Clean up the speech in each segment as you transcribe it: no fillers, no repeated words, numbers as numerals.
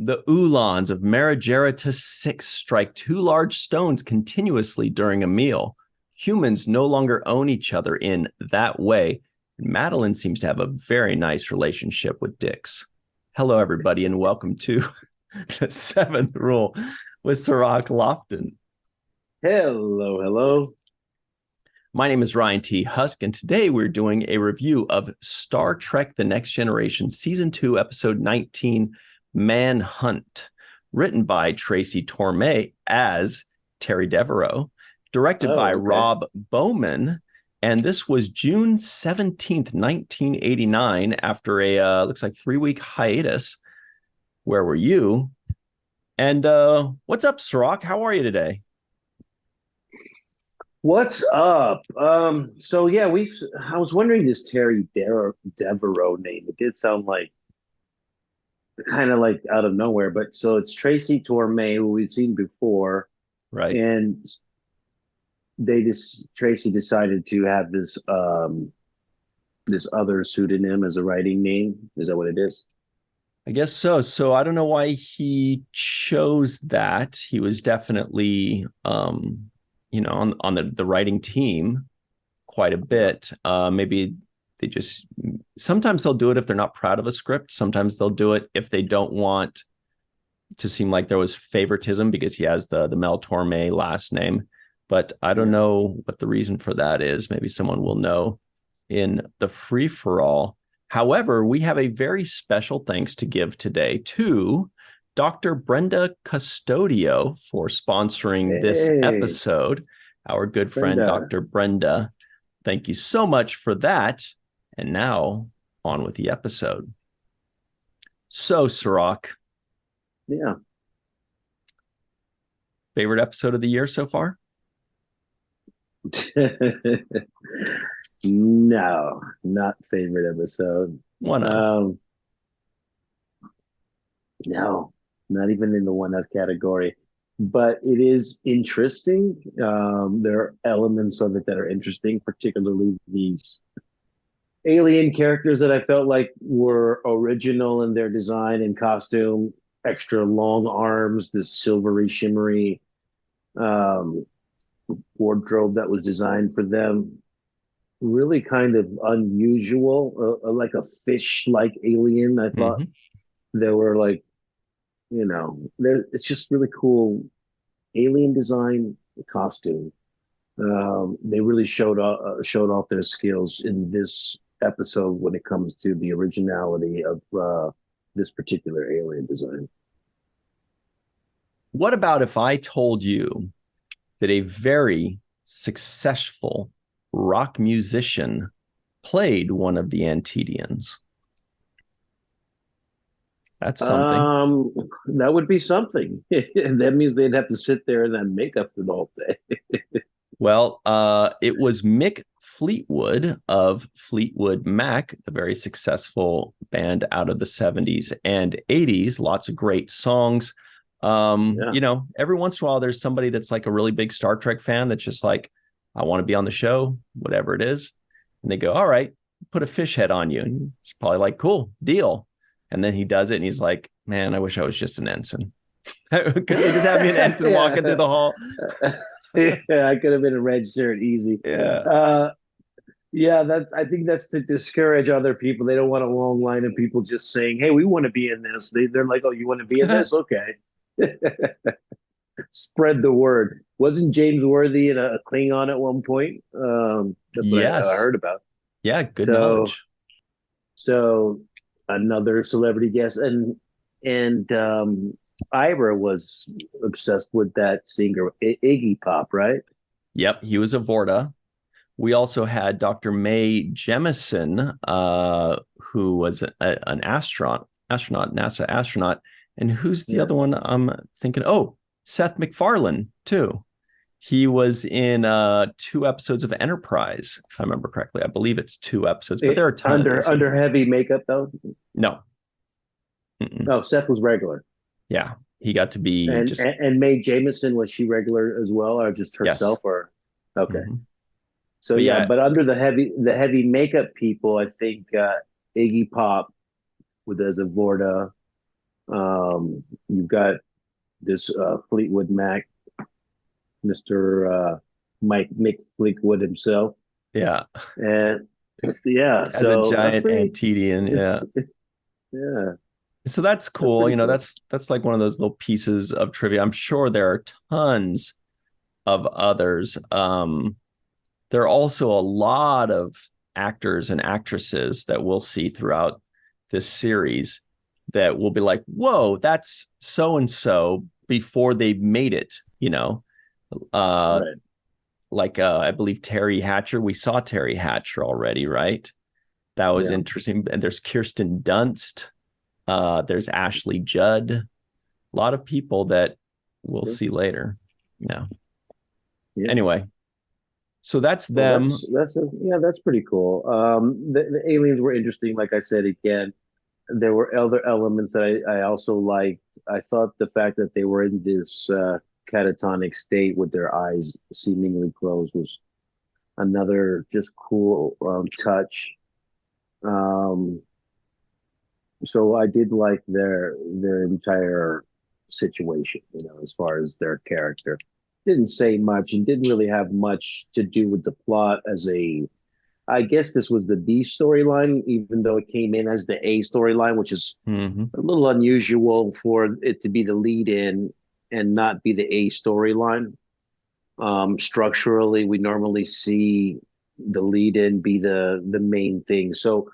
The Ulans of Marigera 6 strike two large stones continuously during a meal. Humans no longer own each other in that way. Madeline seems to have a very nice relationship with Dix. Hello, everybody, and welcome to the Seventh Rule with Cirroc Lofton. Hello, hello. My name is Ryan T. Husk, and today we're doing a review of Star Trek The Next Generation, Season 2, Episode 19, Manhunt, written by Tracy Torme as Terry Devereaux, directed by Rob Bowman, and this was June 17th, 1989, after a, looks like 3-week hiatus. Where were you? And what's up, Cirroc? How are you today? What's up? So yeah, I was wondering this Terry Devereaux name. It did sound like kind of like out of nowhere, but so it's Tracy Torme, who we've seen before, Right. and Tracy decided to have this other pseudonym as a writing name. Is that what it is? I guess so. So I don't know why he chose that. He was definitely on the writing team quite a bit. Maybe they just sometimes they'll do it if they're not proud of a script. Sometimes they'll do it if they don't want to seem like there was favoritism because he has the Mel Torme last name. But I don't know what the reason for that is. Maybe someone will know in the free for all. However, we have a very special thanks to give today to Dr. Brenda Custodio for sponsoring this episode. Our good friend, Dr. Brenda. Thank you so much for that. And now, on with the episode. So, Cirroc. Yeah. Favorite episode of the year so far? No, not favorite episode. One of. No, not even in the one of category. But it is interesting. There are elements of it that are interesting, particularly these alien characters that I felt like were original in their design and costume. Extra long arms, this silvery, shimmery wardrobe that was designed for them. Really kind of unusual, like a fish-like alien. I thought there were like, it's just really cool alien design costume. They really showed off their skills in this episode when it comes to the originality of this particular alien design. What about if I told you that a very successful rock musician played one of the Antedians? That's something. That would be something. That means they'd have to sit there and then make up the whole thing. Well, it was Mick Fleetwood of Fleetwood Mac, the very successful band out of the 70s and 80s. Lots of great songs. Every once in a while, there's somebody that's like a really big Star Trek fan that's just like, I want to be on the show, whatever it is. And they go, all right, put a fish head on you. And it's probably like, cool, deal. And then he does it and he's like, man, I wish I was just an ensign. Could they just have me an ensign walking through the hall? Yeah, I could have been a red shirt, easy. Yeah. I think that's to discourage other people. They don't want a long line of people just saying, hey, we want to be in this. They're like, oh, you want to be in this? Okay. Spread the word. Wasn't James Worthy in a Klingon at one point? That's what I heard about. Yeah, good knowledge. So another celebrity guest, and Ira was obsessed with that singer Iggy Pop, right? Yep, he was a Vorta. We also had Dr. Mae Jemison, who was an astronaut, NASA astronaut. And who's the other one I'm thinking? Oh, Seth MacFarlane, too. He was in 2 episodes of Enterprise, if I remember correctly. I believe it's 2 episodes, but there are tons. Under heavy makeup, though? No. No, Seth was regular. Yeah, he got to be and Mae Jemison, was she regular as well, or just herself? Yes. Or okay. So but under the heavy makeup people, I think Iggy Pop, with as a Vorta, You've got this Fleetwood Mac, Mr. Mick Fleetwood himself. Yeah. And yeah, As a so that's giant pretty, Antedian. Yeah. yeah, So that's that's cool. pretty cool. That's like one of those little pieces of trivia. I'm sure there are tons of others. There are also a lot of actors and actresses that we'll see throughout this series that will be like, whoa, that's so and so before they made it, Uh Right. like I believe Terry Hatcher. We saw Terry Hatcher already, right? That was Yeah. interesting. And there's Kirsten Dunst. There's Ashley Judd. A lot of people that we'll Yeah. see later. Yeah. Yeah. Anyway, so that's Well, them. that's pretty cool. The aliens were interesting. Like I said again, there were other elements that I also liked. I thought the fact that they were in this catatonic state with their eyes seemingly closed was another just cool touch. Um, so I did like their entire situation, as far as their character. Didn't say much and didn't really have much to do with the plot as a I guess this was the B storyline, even though it came in as the A storyline, which is Mm-hmm. a little unusual for it to be the lead in and not be the A storyline. Structurally, we normally see the lead in be the main thing. So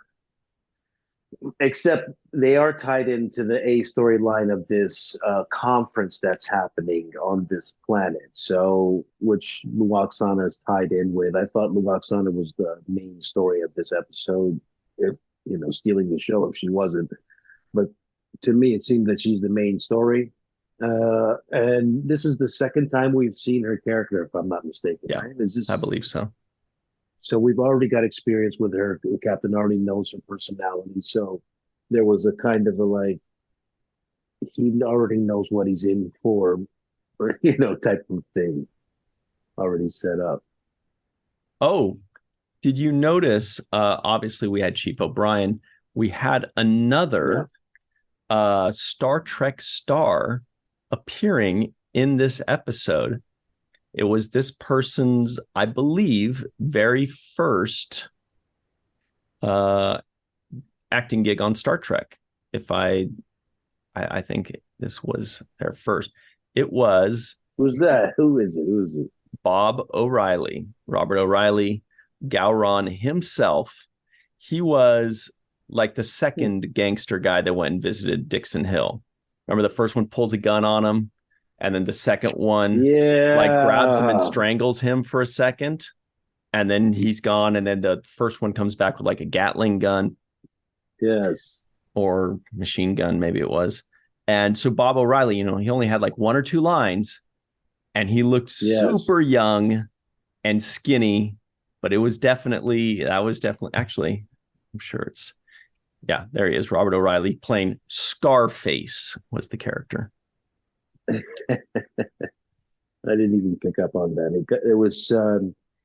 except they are tied into the A storyline of this conference that's happening on this planet. So, which Luoxana is tied in with. I thought Luoxana was the main story of this episode, if stealing the show if she wasn't. But to me, it seemed that she's the main story. And this is the second time we've seen her character, if I'm not mistaken, Yeah, right? Is I this believe so. so we've already got experience with her. The captain already knows her personality. So there was a kind of a like, he already knows what he's in for, or, type of thing already set up. Oh, did you notice? Obviously, we had Chief O'Brien. We had Yeah. another Star Trek star appearing in this episode. It was this person's, I believe, very first uh, acting gig on Star Trek. If I think this was their first. It was Who's that? Who is it? Who is it? Bob O'Reilly, Robert O'Reilly, Gowron himself. He was like the second gangster guy that went and visited Dixon Hill. Remember the first one pulls a gun on him, and then the second one like grabs him and Yeah. strangles him for a second, and then he's gone. And then the first one comes back with like a Gatling gun Yes. or machine gun, maybe it was. And so Bob O'Reilly, he only had like one or two lines, and he looked Yes. super young and skinny, but that was definitely actually, I'm sure yeah, there he is. Robert O'Reilly playing Scarface was the character. I didn't even pick up on that. It was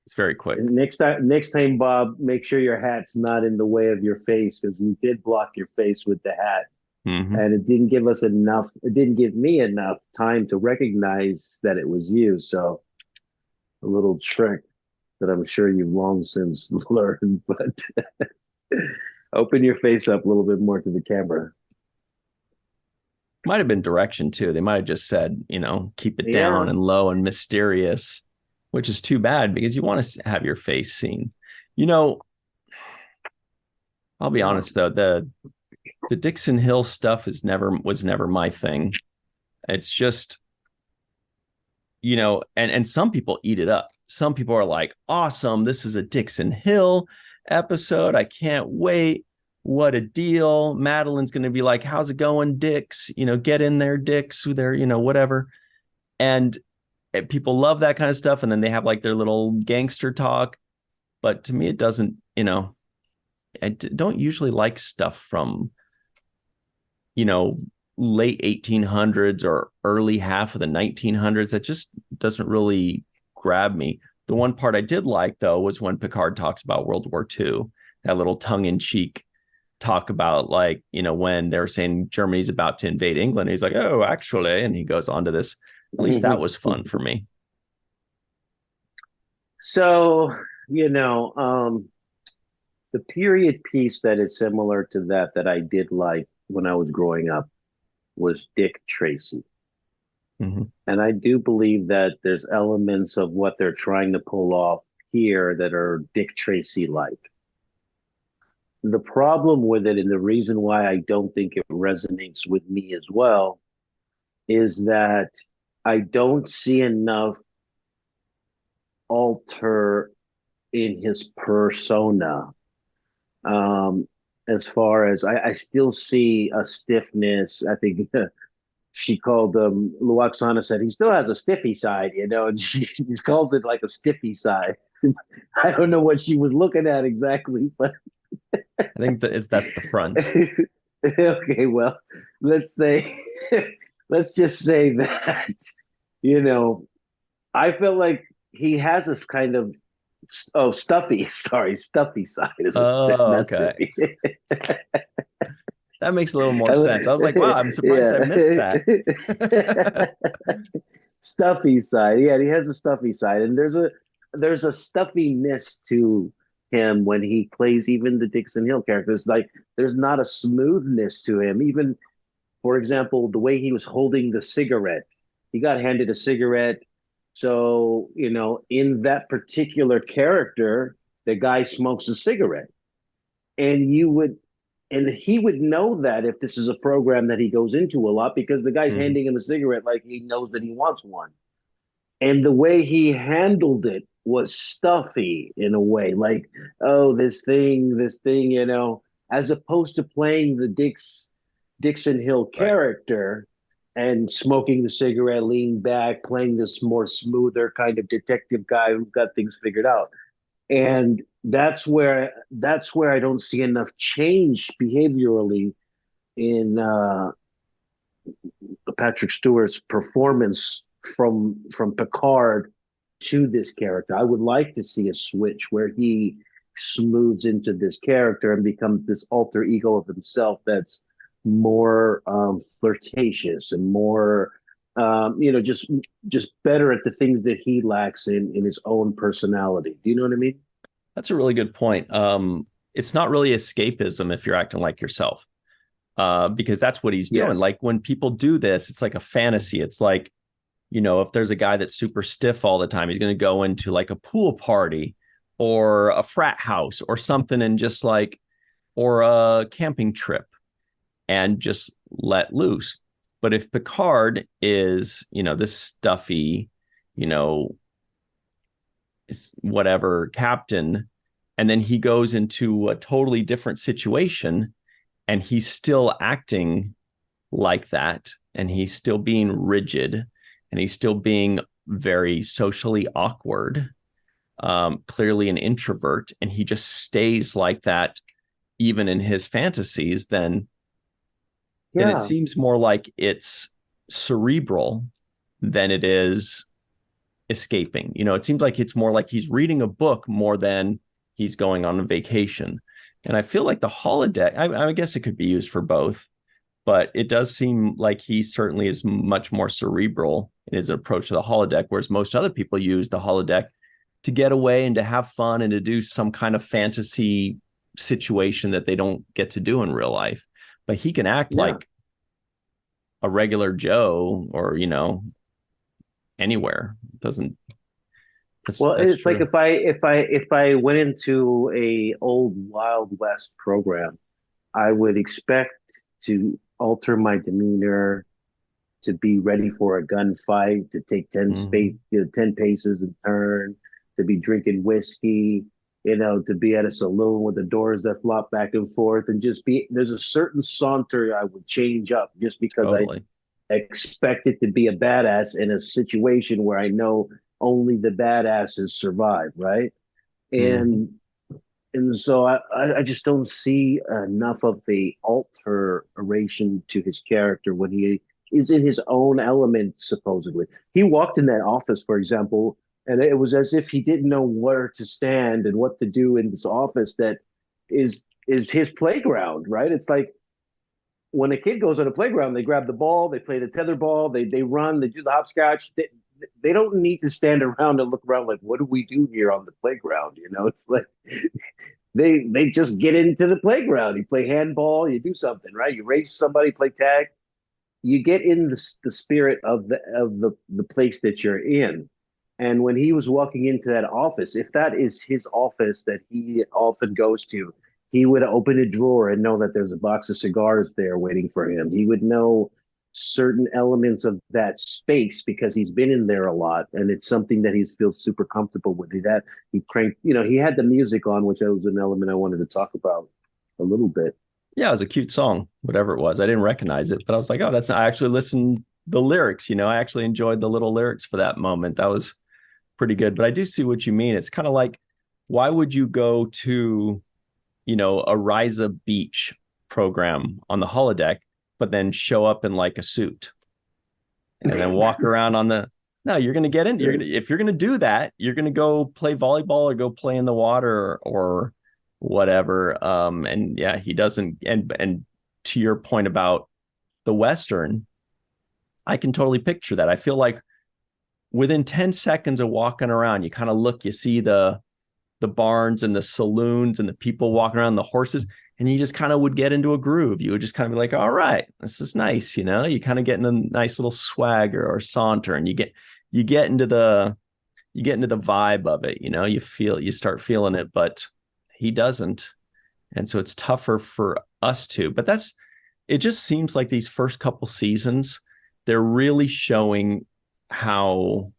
It's very quick. next time, Bob, make sure your hat's not in the way of your face because you did block your face with the hat, Mm-hmm. and it didn't give us enough. It didn't give me enough time to recognize that it was you. So a little trick that I'm sure you've long since learned, but open your face up a little bit more to the camera. Might have been direction too. They might have just said, keep it down Yeah. and low and mysterious, which is too bad because you want to have your face seen. You know, I'll be Yeah. honest though, the Dixon Hill stuff was never my thing. It's just, and some people eat it up. Some people are like, awesome, this is a Dixon Hill episode. I can't wait. What a deal. Madeline's going to be like, how's it going, Dix? Get in there, Dix, there, whatever. And people love that kind of stuff. And then they have like their little gangster talk. But to me, it doesn't, I don't usually like stuff from, late 1800s or early half of the 1900s. That just doesn't really grab me. The one part I did like, though, was when Picard talks about World War II, that little tongue in cheek talk about, like, when they're saying Germany's about to invade England, he's like, oh, actually, and he goes on to this. At least that was fun for me. So, you know, the period piece that is similar to that I did like when I was growing up was Dick Tracy. Mm-hmm. And I do believe that there's elements of what they're trying to pull off here that are Dick Tracy like. The problem with it, and the reason why I don't think it resonates with me as well, is that I don't see enough alter in his persona. Um, as far as I still see a stiffness. I think she called Luoxana said he still has a stiffy side, and she calls it like a stiffy side. I don't know what she was looking at exactly, but I think that's the front. okay, well, let's say let's just say that you know I feel like he has this kind of stuffy, sorry, stuffy side is what Oh, not okay. stiffy. That makes a little more sense. I was like, wow, I'm surprised I missed that. Stuffy side. Yeah, he has a stuffy side, and there's a stuffiness to him when he plays even the Dixon Hill characters. Like there's not a smoothness to him. Even for example, the way he was holding the cigarette, he got handed a cigarette. So in that particular character, the guy smokes a cigarette, and he would know that if this is a program that he goes into a lot because the guy's Mm-hmm. handing him a cigarette like he knows that he wants one. And the way he handled it was stuffy in a way, like, oh, this thing, as opposed to playing the Dixon Hill Right. character and smoking the cigarette, leaning back, playing this more smoother kind of detective guy who's got things figured out. And that's where I don't see enough change behaviorally in Patrick Stewart's performance from Picard to this character. I would like to see a switch where he smooths into this character and becomes this alter ego of himself that's more flirtatious and more just better at the things that he lacks in his own personality. Do you know what I mean? That's a really good point. It's not really escapism if you're acting like yourself, because that's what he's doing. Yes. Like when people do this, it's like a fantasy. It's like, if there's a guy that's super stiff all the time, he's going to go into like a pool party or a frat house or something and just like, or a camping trip and just let loose. But if Picard is, this stuffy, you know, whatever captain, and then he goes into a totally different situation and he's still acting like that, and he's still being rigid, and he's still being very socially awkward, clearly an introvert, and he just stays like that even in his fantasies, then it Yeah. seems more like it's cerebral than it is escaping. It seems like it's more like he's reading a book more than he's going on a vacation. And I feel like the holodeck, I guess it could be used for both, but it does seem like he certainly is much more cerebral in his approach to the holodeck, whereas most other people use the holodeck to get away and to have fun and to do some kind of fantasy situation that they don't get to do in real life. But he can act Yeah. like a regular Joe or, anywhere. It doesn't Well, that's it's like true. if I went into a old Wild West program, I would expect to alter my demeanor, to be ready for a gunfight, to take 10 paces and turn, to be drinking whiskey, to be at a saloon with the doors that flop back and forth, and just be there's a certain saunter I would change up just because I Totally. expect it to be a badass in a situation where I know only the badasses survive, right? Mm-hmm. And so I just don't see enough of the alteration to his character when he is in his own element, supposedly. He walked in that office, for example, and it was as if he didn't know where to stand and what to do in this office, that is his playground, right? It's like when a kid goes on a playground, they grab the ball, they play the tether ball, they run, they do the hopscotch. They don't need to stand around and look around like, what do we do here on the playground? You know, it's like they just get into the playground. You play handball, you do something, right? You race somebody, play tag. You get in the spirit of the place that you're in. And when he was walking into that office, if that is his office that he often goes to, he would open a drawer and know that there's a box of cigars there waiting for him. He would know certain elements of that space because he's been in there a lot, and it's something that he feels super comfortable with. He cranked, he had the music on, which was an element I wanted to talk about a little bit. Yeah, it was a cute song, whatever it was. I didn't recognize it, but I was like, oh, that's not, I actually listened the lyrics, I actually enjoyed the little lyrics for that moment. That was pretty good. But I do see what you mean. It's kind of like, why would you go to, a Risa Beach program on the holodeck, but then show up in like a suit and then walk around on the, no, you're going to get in. If you're going to do that, you're going to go play volleyball or go play in the water or whatever. And yeah, he doesn't. And to your point about the Western, I can totally picture that. I feel like within 10 seconds of walking around, you kind of look, you see the barns and the saloons and the people walking around, the horses, and you just kind of would get into a groove. You would just kind of be like, all right, this is nice. You kind of get in a nice little swagger or saunter, and you get into the vibe of it. You start feeling it, but he doesn't. And so it's tougher for us to, but it just seems like these first couple seasons, they're really showing how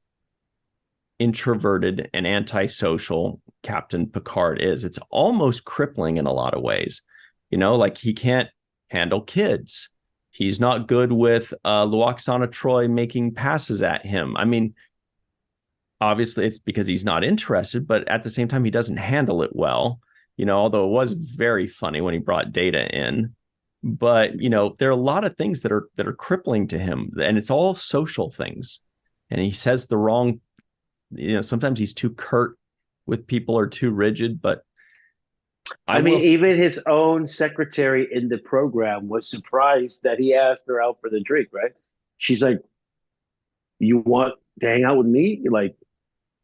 introverted and antisocial Captain Picard is. It's almost crippling in a lot of ways. Like he can't handle kids. He's not good with Luoxana Troi making passes at him. I mean, obviously it's because he's not interested, but at the same time, he doesn't handle it well. Although it was very funny when he brought Data in. But, there are a lot of things that are crippling to him, and it's all social things. And he says the wrong, sometimes he's too curt with people or too rigid, but I mean, even his own secretary in the program was surprised that he asked her out for the drink, right? She's like, you want to hang out with me? Like,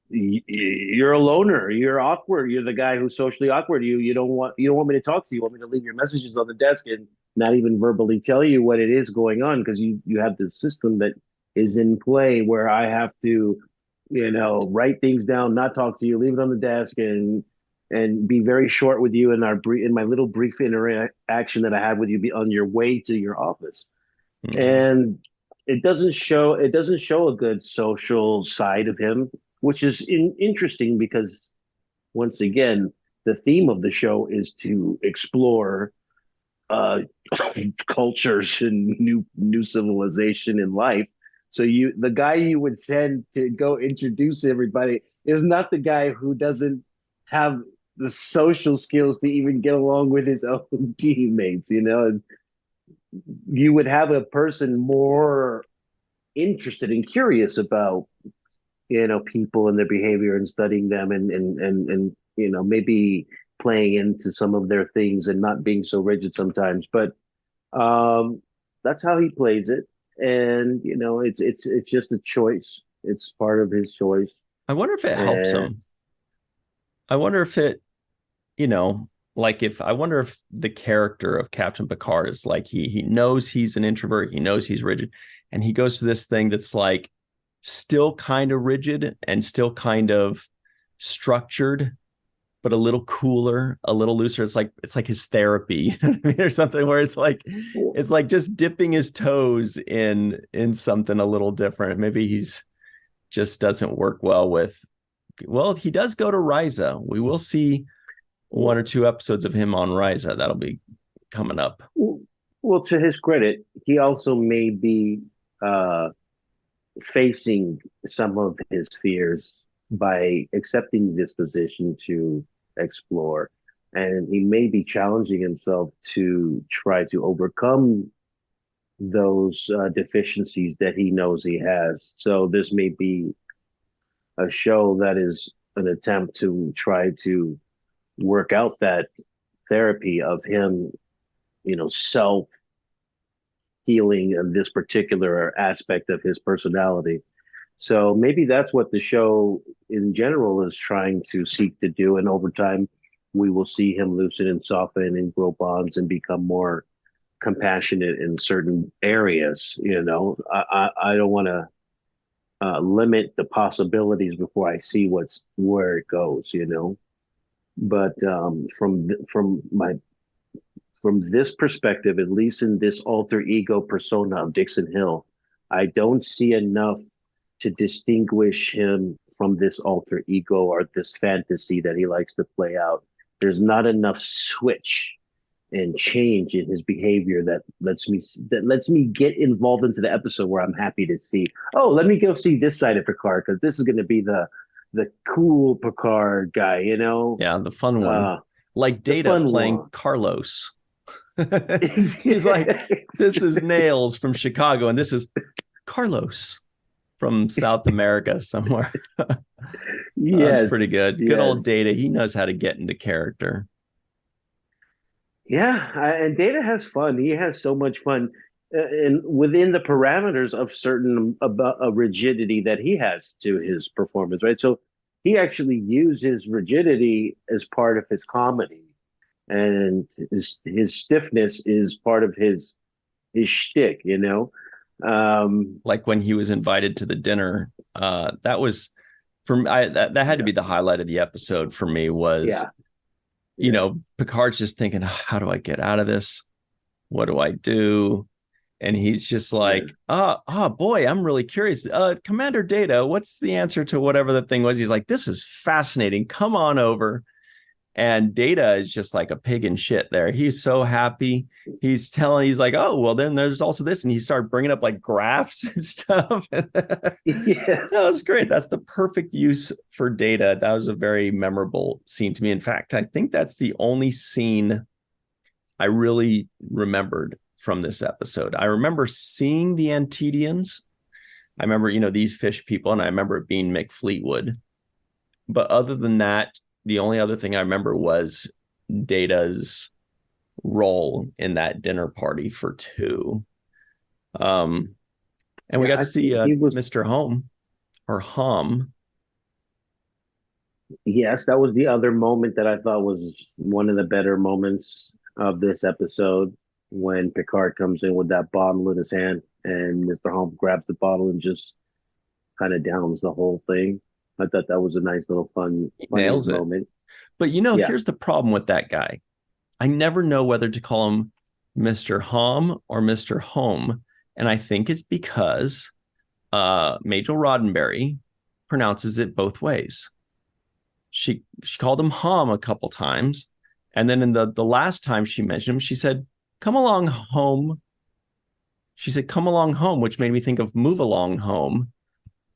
you're a loner. You're awkward. You're the guy who's socially awkward. You don't want me to talk to you. You want me to leave your messages on the desk and not even verbally tell you what it is going on because you have this system that is in play where I have to, write things down, not talk to you, leave it on the desk, and be very short with you in my little brief interaction that I had with you on your way to your office. Mm-hmm. And it doesn't show a good social side of him, which is interesting because once again, the theme of the show is to explore cultures and new civilization in life. So the guy you would send to go introduce everybody is not the guy who doesn't have the social skills to even get along with his own teammates. You would have a person more interested and curious about people and their behavior and studying them and maybe playing into some of their things and not being so rigid sometimes. But that's how he plays it. And it's just a choice. It's part of his choice. I wonder if it helps him. I wonder if it, I wonder if the character of Captain Picard is like he knows he's an introvert, he knows he's rigid, and he goes to this thing that's like still kind of rigid and still kind of structured, but a little cooler, a little looser. It's like his therapy, or something where it's like just dipping his toes in something a little different. Maybe he's just doesn't work well with. Well, he does go to Risa. We will see 1 or 2 episodes of him on Risa. That'll be coming up. Well, to his credit, he also may be facing some of his fears by accepting this position to explore. And he may be challenging himself to try to overcome those deficiencies that he knows he has. So this may be a show that is an attempt to try to work out that therapy of him, self healing of this particular aspect of his personality. So maybe that's what the show in general is trying to seek to do. And over time, we will see him loosen and soften and grow bonds and become more compassionate in certain areas. I don't want to limit the possibilities before I see where it goes. But from this perspective, at least in this alter ego persona of Dixon Hill, I don't see enough to distinguish him from this alter ego or this fantasy that he likes to play out. There's not enough switch and change in his behavior that lets me get involved into the episode where I'm happy to see, oh, let me go see this side of Picard because this is going to be the cool Picard guy, Yeah, the fun one. Like Data playing one. Carlos. He's like, this is Nails from Chicago, and this is Carlos from South America somewhere. Yes, that's pretty good. Yes. Good old Data. He knows how to get into character. Yeah, and Data has fun. He has so much fun, and within the parameters of certain a rigidity that he has to his performance, right? So he actually uses rigidity as part of his comedy, and his stiffness is part of his shtick, like when he was invited to the dinner, that was for me. That had to be the highlight of the episode for me. Was Picard's just thinking, how do I get out of this? What do I do? And he's just like, boy, I'm really curious. Commander Data, what's the answer to whatever the thing was? He's like, this is fascinating. Come on over. And Data is just like a pig in shit there. He's so happy. He's like, oh, well, then there's also this. And he started bringing up like graphs and stuff. Yes. That was great. That's the perfect use for Data. That was a very memorable scene to me. In fact, I think that's the only scene I really remembered from this episode. I remember seeing the Antedians. I remember, these fish people, and I remember it being Mick Fleetwood. But other than that, the only other thing I remember was Data's role in that dinner party for two. And we got to see Mr. Home or Hom. Yes, that was the other moment that I thought was one of the better moments of this episode, when Picard comes in with that bottle in his hand and Mr. Hom grabs the bottle and just kind of downs the whole thing. I thought that was a nice little fun moment. But here's the problem with that guy. I never know whether to call him Mr. Hom or Mr. Home. And I think it's because Majel Roddenberry pronounces it both ways. She called him Hom a couple times. And then in the last time she mentioned him, she said, come along home. She said, come along home, which made me think of move along home.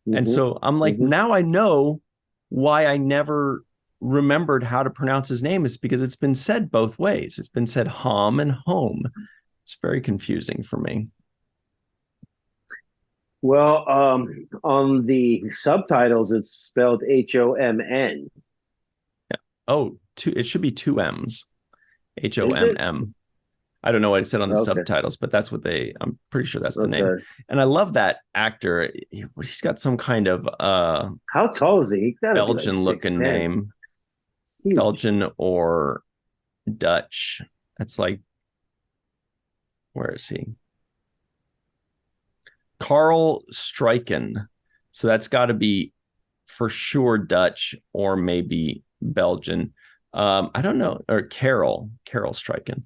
Mm-hmm. And so I'm like, now I know why I never remembered how to pronounce his name, is because it's been said both ways. It's been said Hom and home. It's very confusing for me. Well, on the subtitles, it's spelled Homn. Yeah. Oh, it should be two M's. Homm. I don't know what it said on the subtitles, but that's what I'm pretty sure that's the name. And I love that actor. He's got some kind of how tall is he? Belgian looking name. Huge. Belgian or Dutch. That's like, where is he? Carl Strijken. So that's got to be for sure Dutch or maybe Belgian. I don't know. Or Carol Strijken.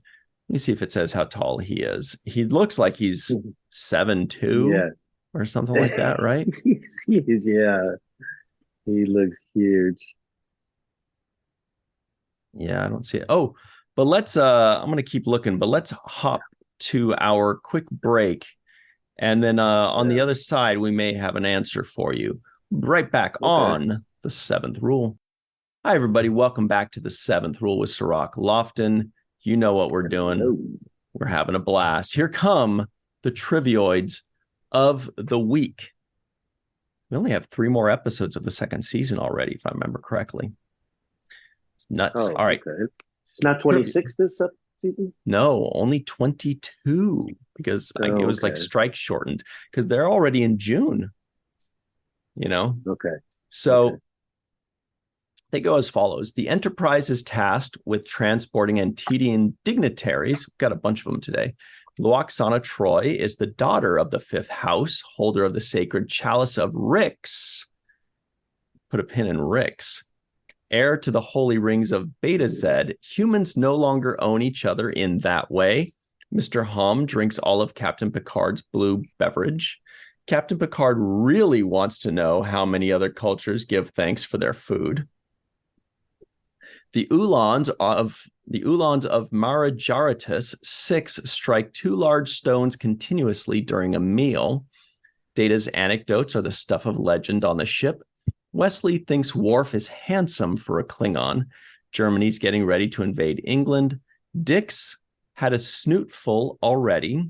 Let me see if it says how tall he is. He looks like he's 7'2" or something like that, right? Yeah. He looks huge. Yeah, I don't see it. Oh, but let's I'm gonna keep looking, but let's hop to our quick break. And then on the other side, we may have an answer for you. Right back on The Seventh Rule. Hi, everybody. Welcome back to The Seventh Rule with Cirroc Lofton. You know what we're doing. Hello. We're having a blast. Here come the trivioids of the week. We only have 3 more episodes of the second season already, if I remember correctly. It's nuts. All right. Okay. It's not 26 this season? No, only 22 because it was like strike shortened because they're already in June, you know? Okay. So they go as follows. The Enterprise is tasked with transporting Antedian dignitaries. We've got a bunch of them today. Lwaxana Troi is the daughter of the fifth house, holder of the sacred chalice of Rix. Put a pin in Rix. Heir to the holy rings of Beta Z, humans no longer own each other in that way. Mr. Hom drinks all of Captain Picard's blue beverage. Captain Picard really wants to know how many other cultures give thanks for their food. The Ulans of Marajaratus 6 strike two large stones continuously during a meal. Data's anecdotes are the stuff of legend on the ship. Wesley thinks Worf is handsome for a Klingon. Germany's getting ready to invade England. Dix had a snoot full already.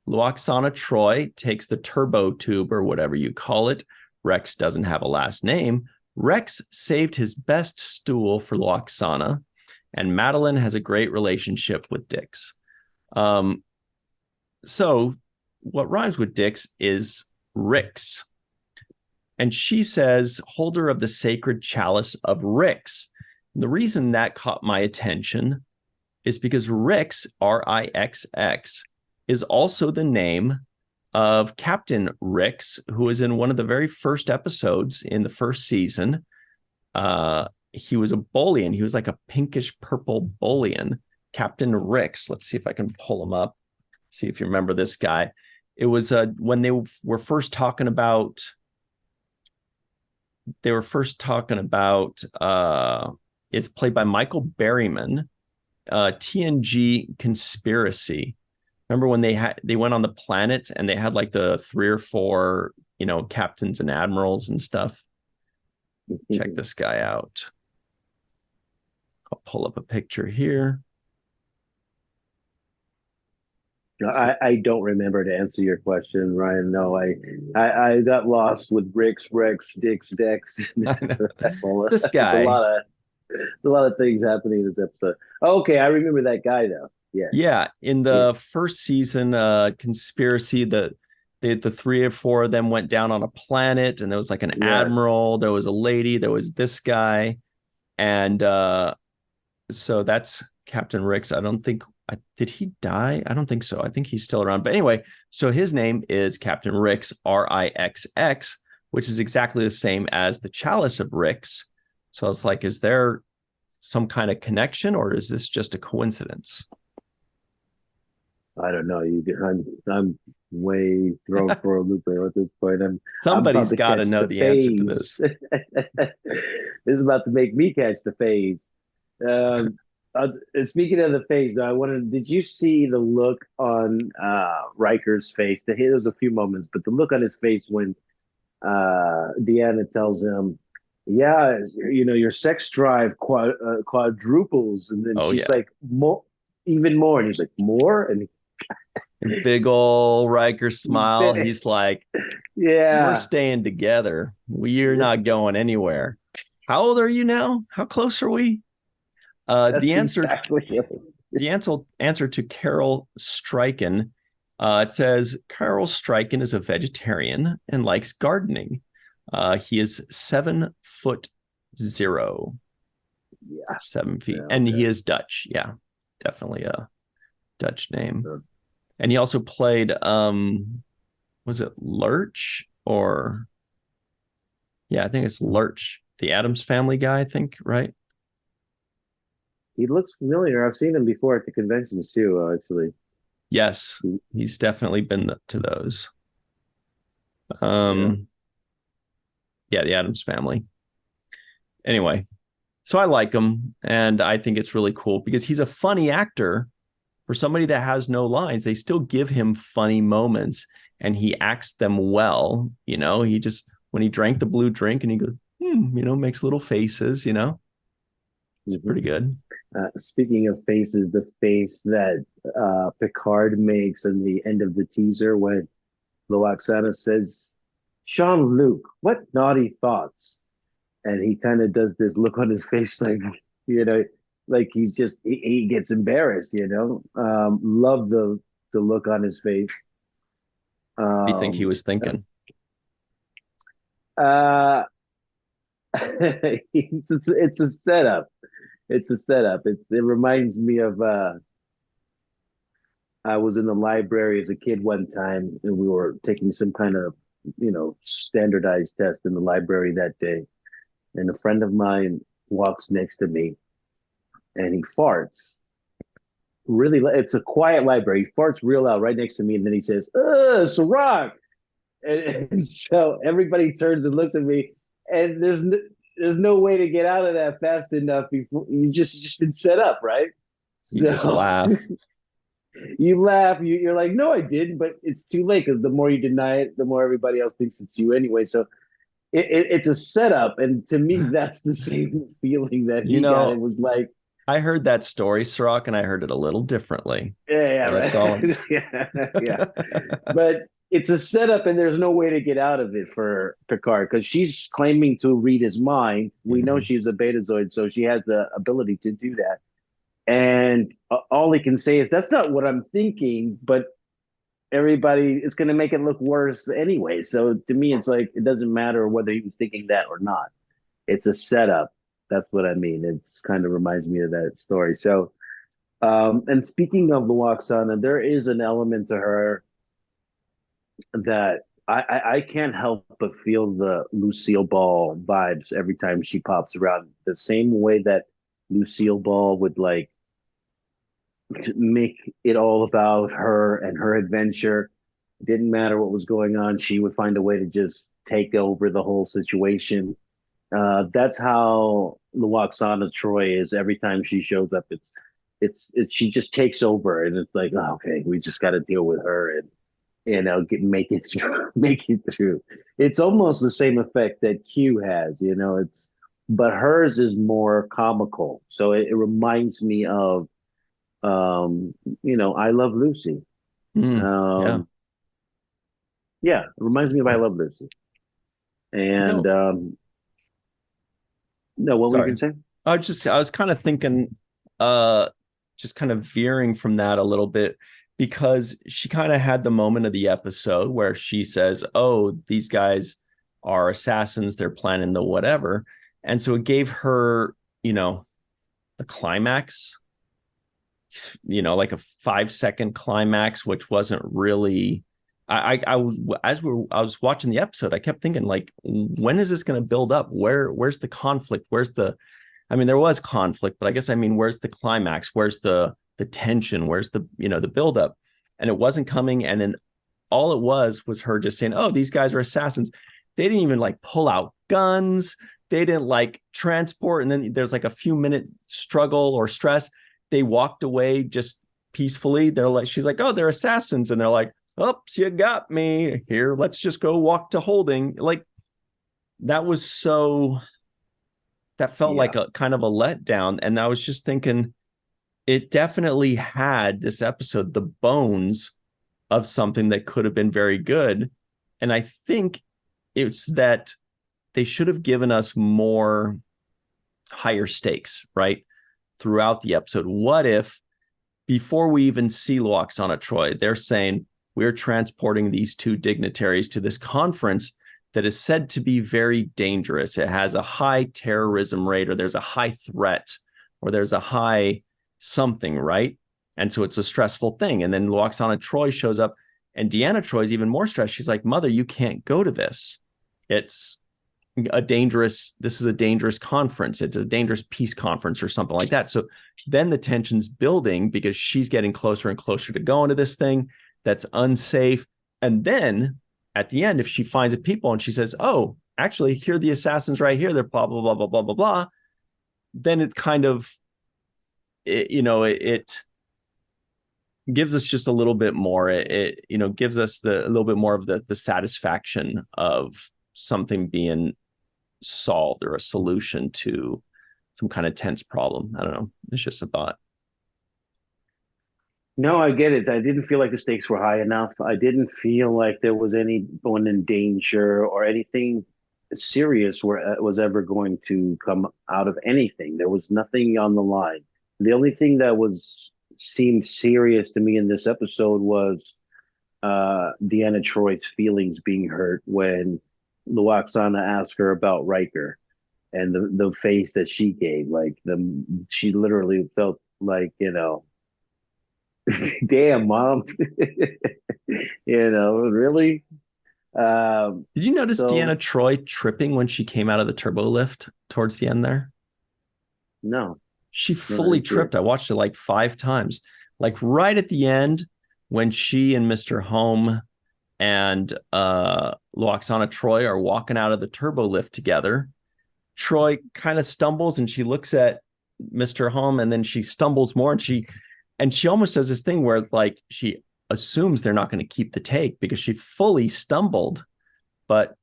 Lwaxana Troi takes the turbo tube or whatever you call it. Rex doesn't have a last name. Rex saved his best stool for Lwaxana, and Madeline has a great relationship with Dix. So what rhymes with Dix is Rix. And she says, holder of the sacred chalice of Rix. And the reason that caught my attention is because Rix, R-I-X-X, is also the name of Captain Rix, who was in one of the very first episodes in the first season. He was a Bolian. He was like a pinkish purple Bolian. Captain Rix. Let's see if I can pull him up. See if you remember this guy. It was when they were first talking about. It's played by Michael Berryman. TNG Conspiracy. Remember when they went on the planet and they had like the 3 or 4, captains and admirals and stuff. Check this guy out. I'll pull up a picture here. I don't remember to answer your question, Ryan. No, I got lost with Rix, Rex, Dix, Dex. This guy. There's a lot of things happening in this episode. Okay, I remember that guy though. Yeah. In the first season, Conspiracy, the 3 or 4 of them went down on a planet, and there was like an admiral, there was a lady, there was this guy, and so that's Captain Rix. I don't think did he die? I don't think so. I think he's still around. But anyway, so his name is Captain Rix, R-I-X-X, which is exactly the same as the Chalice of Rix. So it's like, is there some kind of connection, or is this just a coincidence? I don't know. I'm way thrown for a loop at this point. Somebody's got to know the answer to this. This is about to make me catch the phase. Speaking of the phase, though, did you see the look on Riker's face? There was a few moments, but the look on his face when Deanna tells him, yeah, your sex drive quadruples, and then she's like, more, even more, and he's like, more, and big ol' Riker smile. He's like, yeah, we're staying together. We're not going anywhere. How old are you now? How close are we? The answer to Carol Stryken, it says Carol Stryken is a vegetarian and likes gardening. He is 7'0". Yeah, 7 feet, and he is Dutch. Yeah, definitely a Dutch name. Sure. And he also played, was it Lurch or? Yeah, I think it's Lurch, the Addams Family guy. I think, right? He looks familiar. I've seen him before at the conventions too, actually. Yes, he's definitely been to those. Yeah, the Addams Family. Anyway, so I like him, and I think it's really cool because he's a funny actor. For somebody that has no lines, they still give him funny moments, and he acts them well. He just, when he drank the blue drink and he goes, makes little faces, It's pretty good. Speaking of faces, the face that Picard makes in the end of the teaser when Lwaxana says, Jean-Luc, what naughty thoughts? And he kind of does this look on his face like like he gets embarrassed, you know. Love the look on his face. What do you think he Um, was thinking? uh, it's a setup. It's a setup. It reminds me of I was in the library as a kid one time, and we were taking some kind of, standardized test in the library that day. And a friend of mine walks next to me, and he farts. Really, it's a quiet library. He farts real loud right next to me, and then he says, Cirroc. And so everybody turns and looks at me, and there's no way to get out of that fast enough before you just been set up, right? You just So laugh. you laugh, you're like, no, I didn't, but it's too late because the more you deny it, the more everybody else thinks it's you anyway. So it's a setup, and to me, that's the same feeling that You he got. It know, was like, I heard that story, Cirroc, and I heard it a little differently. yeah, yeah, So that's all I'm right. saying. Yeah, yeah. But it's a setup, and there's no way to get out of it for Picard because she's claiming to read his mind. We know Mhm. she's a Betazoid, so she has the ability to do that. And all he can say is, "That's not what I'm thinking," but everybody is going to make it look worse anyway. So to me, it's like it doesn't matter whether he was thinking that or not. It's a setup. That's what I mean. It's kind of reminds me of that story. So, and speaking of the Waxana, there is an element to her that I can't help but feel the Lucille Ball vibes every time she pops around. The same way that Lucille Ball would like make it all about her and her adventure. It didn't matter what was going on, she would find a way to just take over the whole situation. That's how Luoxana Troy is every time she shows up. It's she just takes over, and it's like, oh, okay, we just got to deal with her and make it through, make it through. It's almost the same effect that Q has, but hers is more comical. So it reminds me of I Love Lucy. Yeah. Um, yeah, it reminds me of I Point. Love Lucy. You And know, no, what were you sorry. gonna say? I was kind of thinking, uh, just kind of veering from that a little bit because she kind of had the moment of the episode where she says, "Oh, these guys are assassins. They're planning the whatever," and so it gave her, the climax, like a 5 second climax, which wasn't really. I was I was watching the episode, I kept thinking like, when is this going to build up? Where's the conflict? Where's the I mean, there was conflict, but I guess I mean, where's the climax? Where's the tension? Where's the buildup? And it wasn't coming. And then all it was her just saying, "Oh, these guys are assassins." They didn't even like pull out guns. They didn't like transport. And then there's like a few minute struggle or stress. They walked away just peacefully. They're like, she's like, "Oh, they're assassins," and they're like, "Oops, you got me here. Let's just go walk to holding." Like that was so that felt like Yeah. a kind of a letdown. And I was just thinking, it definitely had this episode, the bones of something that could have been very good. And I think it's that they should have given us more higher stakes, right? Throughout the episode. What if before we even see Luoxana Troy, they're saying, "We're transporting these two dignitaries to this conference that is said to be very dangerous. It has a high terrorism rate, or there's a high threat, or there's a high something," right? And so it's a stressful thing. And then Luoxana Troy shows up, and Deanna Troy's even more stressed. She's like, "Mother, you can't go to this. It's this is a dangerous conference. It's a dangerous peace conference," or something like that. So then the tension's building because she's getting closer and closer to going to this thing that's unsafe. And then at the end, if she finds a people and she says, "Oh, actually, here are the assassins right here. They're blah, blah, blah, blah, blah, blah, blah," then it kind of, it gives us just a little bit more. It gives us a little bit more of the satisfaction of something being solved or a solution to some kind of tense problem. I don't know. It's just a thought. No, I get it. I didn't feel like the stakes were high enough. I didn't feel like there was anyone in danger or anything serious where it was ever going to come out of anything. There was nothing on the line. The only thing that was seemed serious to me in this episode was Deanna Troy's feelings being hurt when Luoxana asked her about Riker, and the face that she gave, like she literally felt like, damn mom, really. Did you notice So Deanna Troy tripping when she came out of the turbo lift towards the end there? no, She no, I fully didn't see it. tripped. I watched it like 5 times. Like right at the end, when she and Mr. Home and Luoxana Troy are walking out of the turbo lift together, Troy kind of stumbles and she looks at Mr. Home and then she stumbles more and she almost does this thing where like she assumes they're not going to keep the take because she fully stumbled, but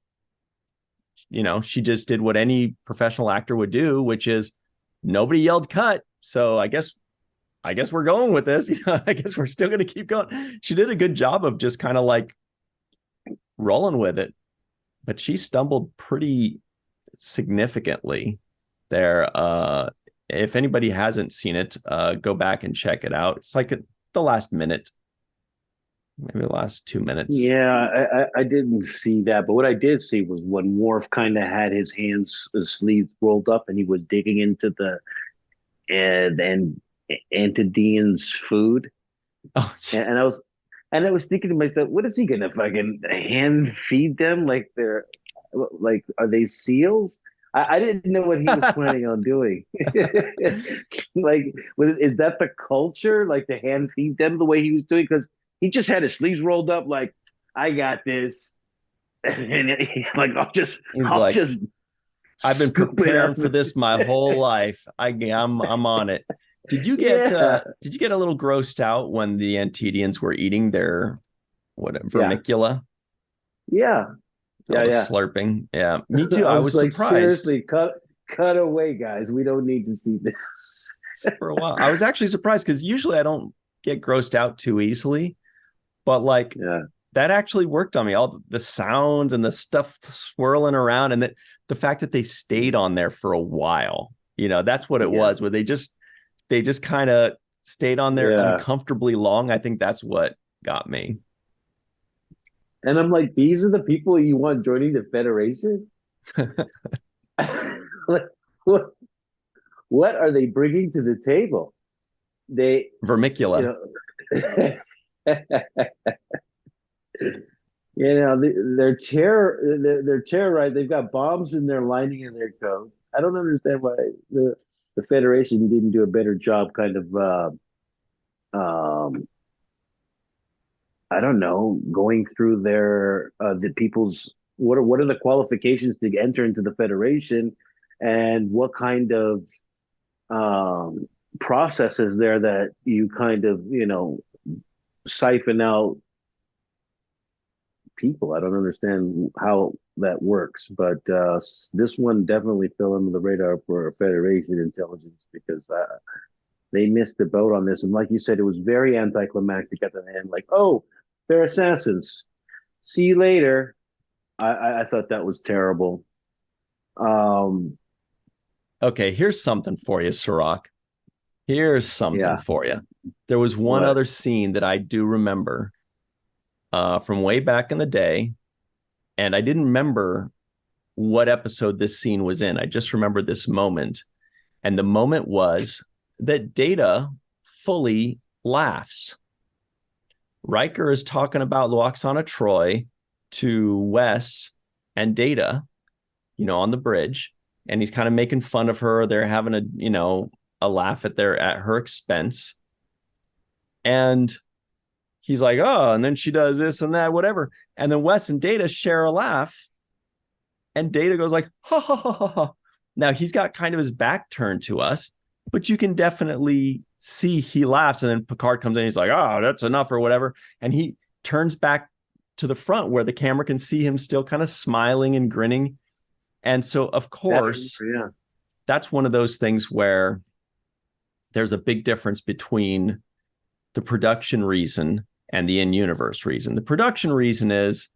she just did what any professional actor would do, which is nobody yelled cut. So I guess we're going with this. I guess we're still going to keep going. She did a good job of just kind of like rolling with it, but she stumbled pretty significantly there. If anybody hasn't seen it, go back and check it out. It's like the last minute, maybe the last 2 minutes. Yeah, I didn't see that, but what I did see was when Worf kind of had his sleeves rolled up and he was digging into the and Antidean's food, Oh, and I was thinking to myself, what is he gonna fucking hand feed them? Like, are they seals? I didn't know what he was planning on doing. Like, is that the culture? Like to hand feed them the way he was doing? Because he just had his sleeves rolled up, like I got this, and like he's I'll like, just I've been scoop it preparing up. for this my whole life. I'm on it. Did you get Yeah, a little grossed out when the Antedians were eating their yeah, vermicula? yeah, All yeah, the yeah. slurping. Yeah, me too. I I was was like, surprised seriously, cut away, guys. We don't need to see this. for a while. I was actually surprised because usually I don't get grossed out too easily, but like Yeah, that actually worked on me. All the sounds and the stuff swirling around, and the fact that they stayed on there for a while. That's what it yeah, was. Where they just kind of stayed on there yeah. uncomfortably long. I think that's what got me. And I'm like, these are the people you want joining the Federation? Like, what, what are they bringing to the table? They, you Vermicula. know, they're terrorized. They've got bombs in their lining of their coat. I don't understand why the Federation didn't do a better job, kind of. I don't know, going through the people's what are the qualifications to enter into the Federation, and what kind of um, processes there that you kind of siphon out people. I don't understand how that works, but this one definitely fell under the radar for Federation intelligence because they missed the boat on this. And like you said, it was very anticlimactic at the end. Like, oh, they're assassins. See you later. I thought that was terrible. Um, Okay, here's something for you, Cirroc. Here's something yeah. for you. There was one What? other scene that I do remember from way back in the day, and I didn't remember what episode this scene was in. I just remember this moment. And the moment was that Data fully laughs. Riker is talking about Luoxana Troy to Wes and Data, on the bridge, and he's kind of making fun of her. They're having a laugh at her expense. And he's like, oh, and then she does this and that, whatever. And then Wes and Data share a laugh, and Data goes like, ha ha ha ha ha. Now he's got kind of his back turned to us, but you can definitely see he laughs. And then Picard comes in, he's like, oh, that's enough or whatever. And he turns back to the front where the camera can see him still kind of smiling and grinning. And so, of course, Yeah. that's one of those things where there's a big difference between the production reason and the in-universe reason. The production reason is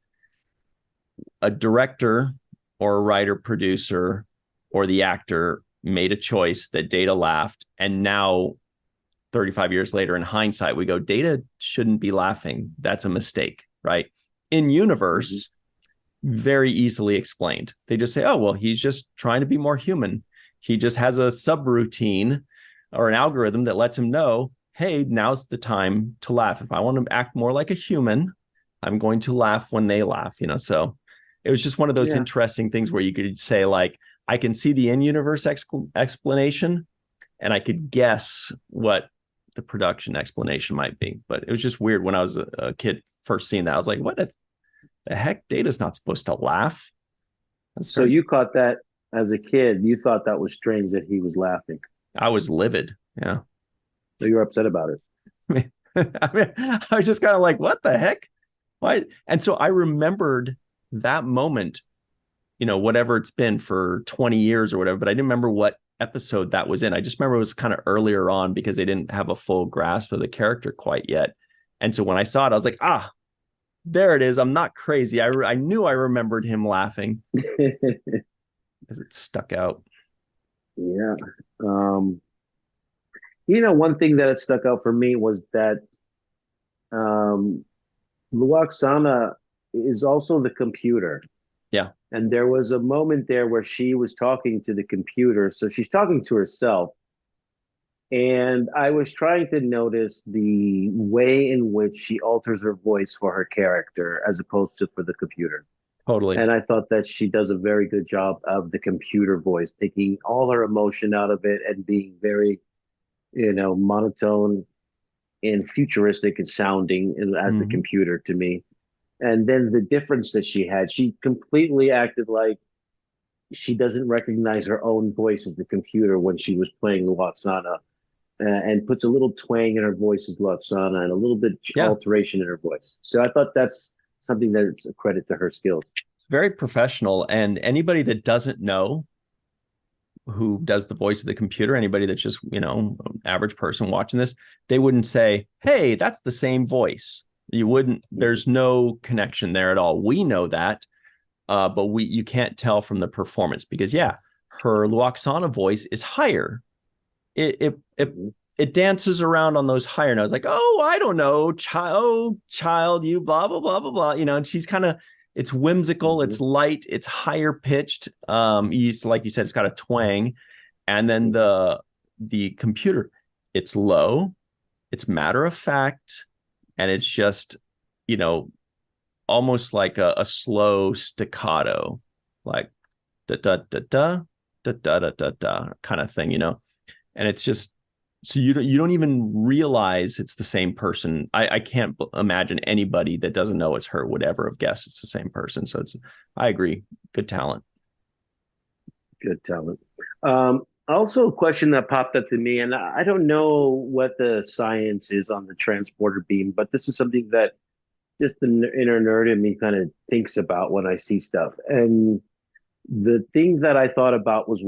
a director or a writer, producer, or the actor made a choice that Data laughed, and now 35 years later, in hindsight, we go, Data shouldn't be laughing. That's a mistake, right? In universe, very easily explained. They just say, oh, well, he's just trying to be more human. He just has a subroutine or an algorithm that lets him know, hey, now's the time to laugh. If I want to act more like a human, I'm going to laugh when they laugh, you know? So it was just one of those interesting things where you could say, like, I can see the in-universe explanation, and I could guess what the production explanation might be. But it was just weird when I was a kid first seeing that. I was like, what the heck? Data's not supposed to laugh. So you caught that as a kid. You thought that was strange that he was laughing. I was livid. Yeah. So you were upset about it. I was just kind of like, what the heck? Why? And so I remembered that moment, you know, whatever it's been for 20 years or whatever, but I didn't remember what episode that was in. I just remember it was kind of earlier on because they didn't have a full grasp of the character quite yet. And so when I saw it, I was like, there it is. I'm not crazy. I knew I remembered him laughing because it stuck out. Yeah. You know, one thing that stuck out for me was that Luoxana is also the computer. Yeah. And there was a moment there where she was talking to the computer. So she's talking to herself. And I was trying to notice the way in which she alters her voice for her character as opposed to for the computer. Totally. And I thought that she does a very good job of the computer voice, taking all her emotion out of it and being very, you know, monotone and futuristic and sounding as the computer to me. And then the difference that she completely acted like she doesn't recognize her own voice as the computer when she was playing Luoxana, and puts a little twang in her voice as Luoxana and a little bit alteration in her voice. So I thought that's something that's a credit to her skills. It's very professional. And anybody that doesn't know who does the voice of the computer, anybody that's just, you know, average person watching this, they wouldn't say, hey, that's the same voice. You wouldn't, there's no connection there at all. We know that, but you can't tell from the performance because her Luoxana voice is higher. It dances around on those higher notes, like, oh, I don't know, child, you blah blah blah blah blah, you know. And she's kind of, it's whimsical, it's light, it's higher pitched. Like you said, it's got a twang, and then the computer, it's low, it's matter of fact, and it's just, you know, almost like a slow staccato, like da da da da da da da da da kind of thing, you know. And it's just, so you don't even realize it's the same person. I can't imagine anybody that doesn't know it's her would ever have guessed it's the same person. So I agree. Good talent. Good talent. Also, a question that popped up to me, and I don't know what the science is on the transporter beam, but this is something that just the inner nerd in me kind of thinks about when I see stuff. And the thing that I thought about was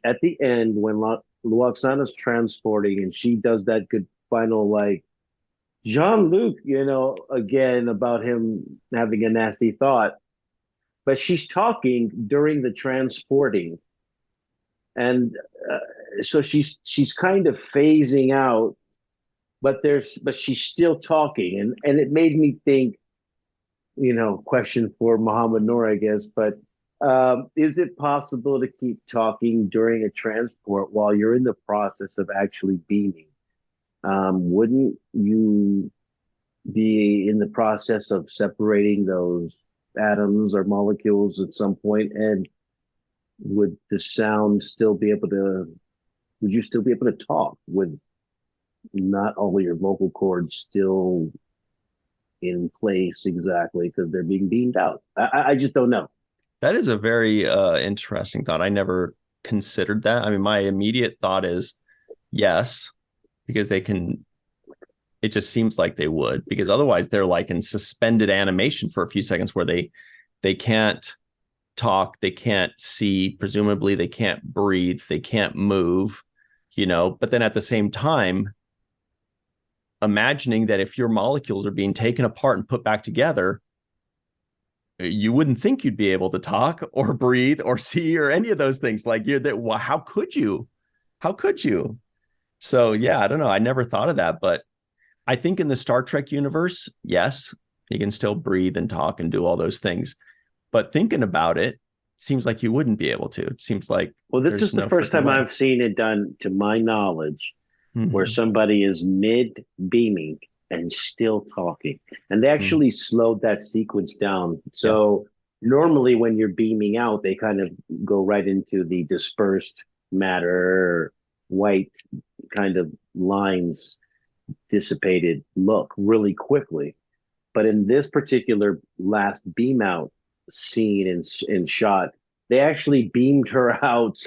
at the end, when Luoxana's transporting and she does that good final, like, Jean-Luc, you know, again about him having a nasty thought, but she's talking during the transporting. And so she's kind of phasing out, but she's still talking. And it made me think, you know, question for Mohamed Noor, I guess, but is it possible to keep talking during a transport while you're in the process of actually beaming? Wouldn't you be in the process of separating those atoms or molecules at some point? And would you still be able to talk with not all your vocal cords still in place exactly because they're being beamed out? I just don't know. That is a very interesting thought. I never considered that. I mean, my immediate thought is yes, because they can, it just seems like they would, because otherwise they're like in suspended animation for a few seconds where they can't talk, they can't see, presumably they can't breathe, they can't move, you know. But then at the same time, imagining that if your molecules are being taken apart and put back together, you wouldn't think you'd be able to talk or breathe or see or any of those things. Like how could you? So yeah, I don't know. I never thought of that, but I think in the Star Trek universe, yes, you can still breathe and talk and do all those things. But thinking about it, seems like you wouldn't be able to. It seems like Well, this there's is the no first freaking time way. I've seen it done, to my knowledge, where Mm-hmm. somebody is mid beaming and still talking. And they Mm-hmm. actually slowed that sequence down. Yeah. So normally when you're beaming out, they kind of go right into the dispersed matter, white kind of lines, dissipated look really quickly. But in this particular last beam out scene and shot, they actually beamed her out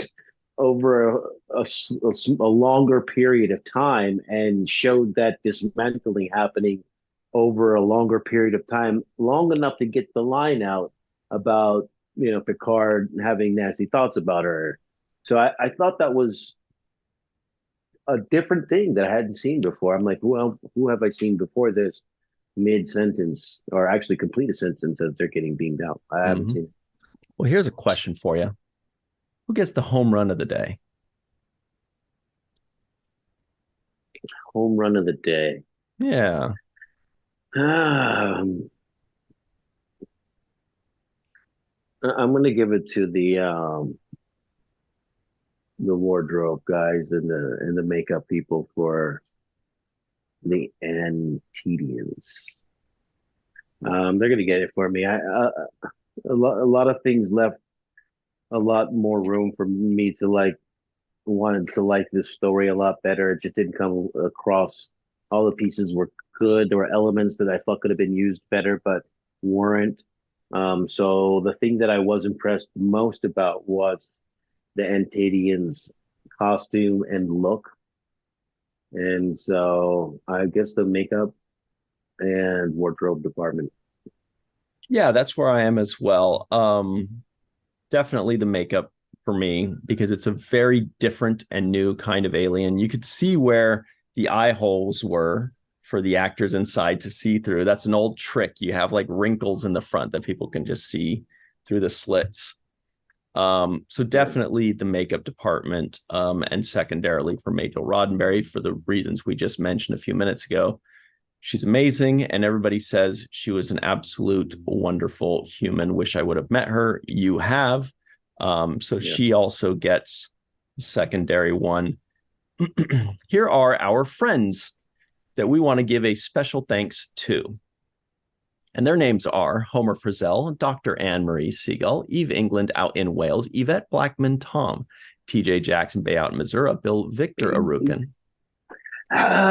over a longer period of time and showed that dismantling happening over a longer period of time, long enough to get the line out about, Picard having nasty thoughts about her. So I thought that was a different thing that I hadn't seen before. I'm like, who have I seen before this mid sentence, or actually complete a sentence as they're getting beamed out? I haven't Mm-hmm. seen it. Well, here's a question for you. Who gets the home run of the day? Home run of the day. Yeah. Um, I'm going to give it to the wardrobe guys and the makeup people for the Antedians. They're going to get it for me. A lot of things left a lot more room for me to like, wanted to like this story a lot better. It just didn't come across. All the pieces were good. There were elements that I thought could have been used better, but weren't. So the thing that I was impressed most about was the Antedians' costume and look. And so I guess the makeup and wardrobe department. Yeah, that's where I am as well. Definitely the makeup for me because it's a very different and new kind of alien. You could see where the eye holes were for the actors inside to see through. That's an old trick. You have like wrinkles in the front that people can just see through the slits. So Yeah. definitely the makeup department, and secondarily for Majel Roddenberry for the reasons we just mentioned a few minutes ago. She's amazing, and everybody says she was an absolute wonderful human. Wish I would have met her. You have. So Yeah. she also gets secondary one. Here are our friends that we want to give a special thanks to. And their names are Homer Frizzell, Dr. Marie Segal, Eve England out in Wales, Yvette Blackmon-Tom, TJ Jackson-Bey out in Missouri, Bill Victor Arucan.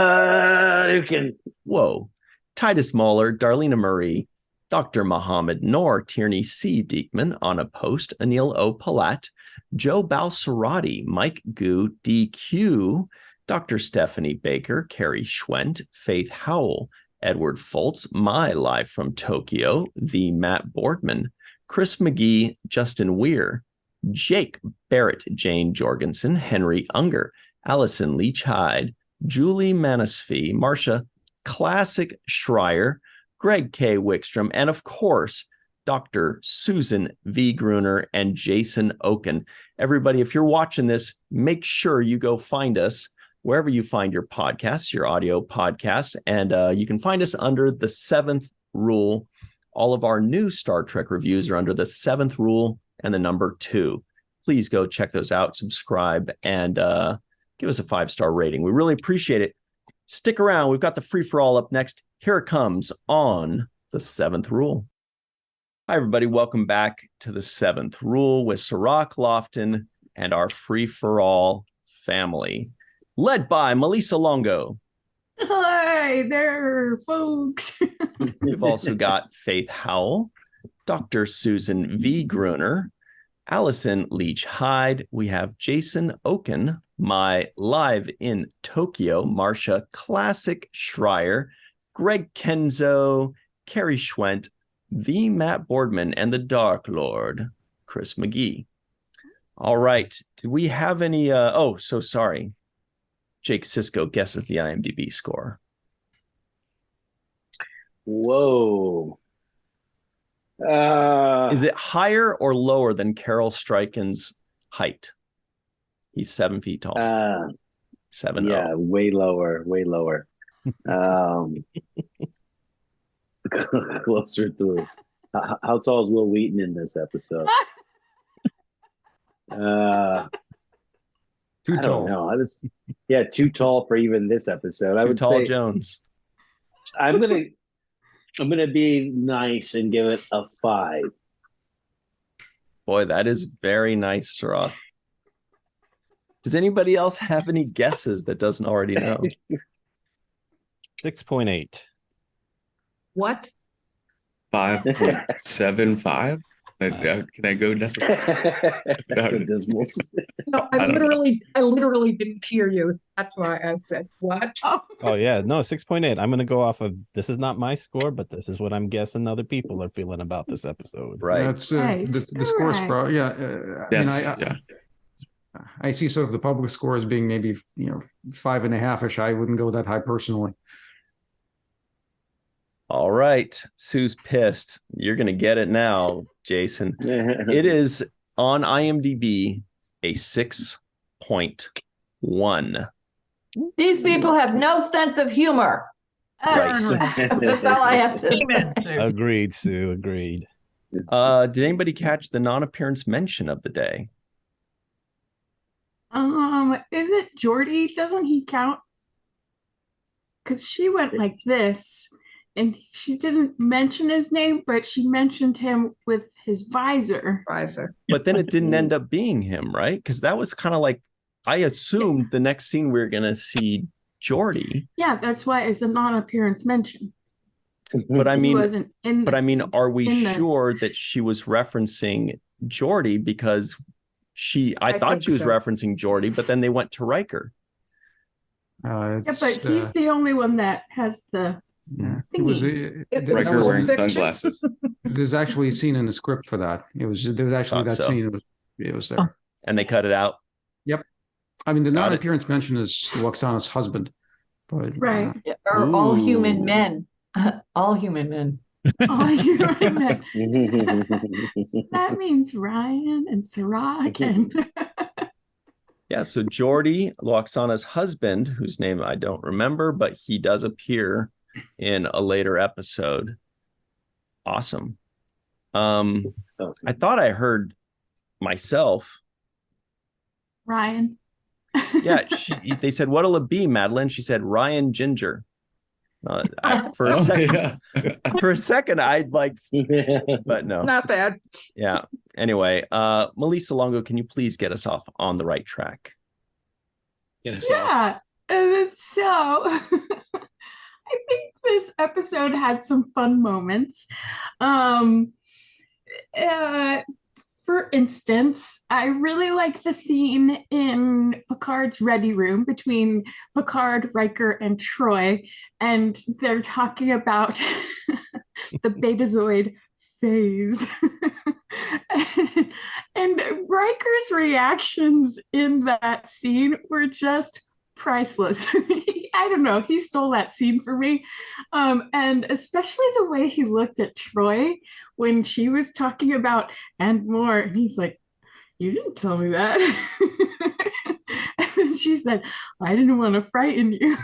Arucan. Whoa. Titus Mohler, Darlena Marie, Dr. Mohamed Noor, Tierney C. Dieckmann, Anna Post, Anil O. Polat, Joe Balsarotti, Mike Gu, Dequeue, Dr. Stephanie Baker, Carrie Schwent, Faith Howell, Edward Foltz, My Live from Tokyo, the Matt Boardman, Chris McGee, Justin Weir, Jake Barrett, Jane Jorgensen, Henry Unger, Allyson Leach-Heid, Julie Manisfee, Marcia Classic Schreier, Greg K. Wickstrom, and of course, Dr. Susan V. Gruner and Jason Okun. Everybody, if you're watching this, make sure you go find us wherever you find your podcasts, your audio podcasts, and you can find us under the seventh rule. All of our new Star Trek reviews are under the seventh rule and the number 2. Please go check those out, subscribe, and give us a 5-star rating. We really appreciate it. Stick around. We've got the free-for-all up next. Here it comes on the seventh rule. Hi, everybody. Welcome back to the seventh rule with Cirroc Lofton and our free-for-all family, led by Melissa Longo. Hi there, folks. We've also got Faith Howell, Dr. Susan V. Gruner, Allyson Leach-Heid. We have Jason Okun, My Live in Tokyo, Marcia Classic Schreier, Greg Kenzo, Carrie Schwent, the Matt Boardman, and the Dark Lord, Chris McGee. All right. Did we have any? So sorry. Jake Sisko guesses the IMDb score. Whoa. Is it higher or lower than Carol Struyken's height? He's 7 feet tall. 7-0. Yeah, way lower, way lower. Closer to how tall is Will Wheaton in this episode? Too I don't tall. know. Too tall for even this episode. I Too would tall, say Jones. I'm gonna be nice and give it a 5. Boy, that is very nice, Cirroc. Does anybody else have any guesses that doesn't already know? 6.8. What? 5.75. Can I go decimal? Decimals. No, I literally didn't hear you. That's why I said what? Oh yeah, no, 6.8. I'm gonna go off of this is not my score, but this is what I'm guessing other people are feeling about this episode. Right. That's Right. the scores, Right. bro. Yeah, That's I see sort of the public score as being maybe 5.5-ish. I wouldn't go that high personally. All right. Sue's pissed. You're going to get it now, Jason. It is on IMDb a 6.1. These people have no sense of humor. Right. That's all I have to say. Agreed, Sue. Agreed. Did anybody catch the non-appearance mention of the day? Is it Jordy? Doesn't he count? Because she went like this, and she didn't mention his name, but she mentioned him with his visor. But then it didn't end up being him, right? Because that was kind of like, I assumed the next scene we were going to see Jordy. Yeah, that's why it's a non-appearance mention. But I He mean, wasn't in. are we sure that she was referencing Jordy? Because I thought she was referencing Jordy, but then they went to Riker. Yeah, but he's the only one that has the. It was Riker wearing sunglasses. There's actually a scene in the script for that. There was actually that scene. It was there, and they cut it out. Yep. I mean, the non-appearance mention is Loxana's husband, but right. Or all human men. All human men. All human men. That means Ryan and Cirroc and. Yeah, so Jordy, Loxana's husband, whose name I don't remember, but he does appear in a later episode. Awesome. I thought I heard myself. Ryan. Yeah, they said, what'll it be, Madeline? She said, Ryan Ginger. For a second, I'd like, but no. Not bad. Yeah. Anyway, Melissa Longo, can you please get us off on the right track? Yeah. So I think this episode had some fun moments. For instance, I really like the scene in Picard's ready room between Picard, Riker, and Troy, and they're talking about the Betazoid phase. and Riker's reactions in that scene were just priceless. I don't know, he stole that scene for me. And especially the way he looked at Troy when she was talking about and more, and he's like, you didn't tell me that. And then she said, I didn't want to frighten you.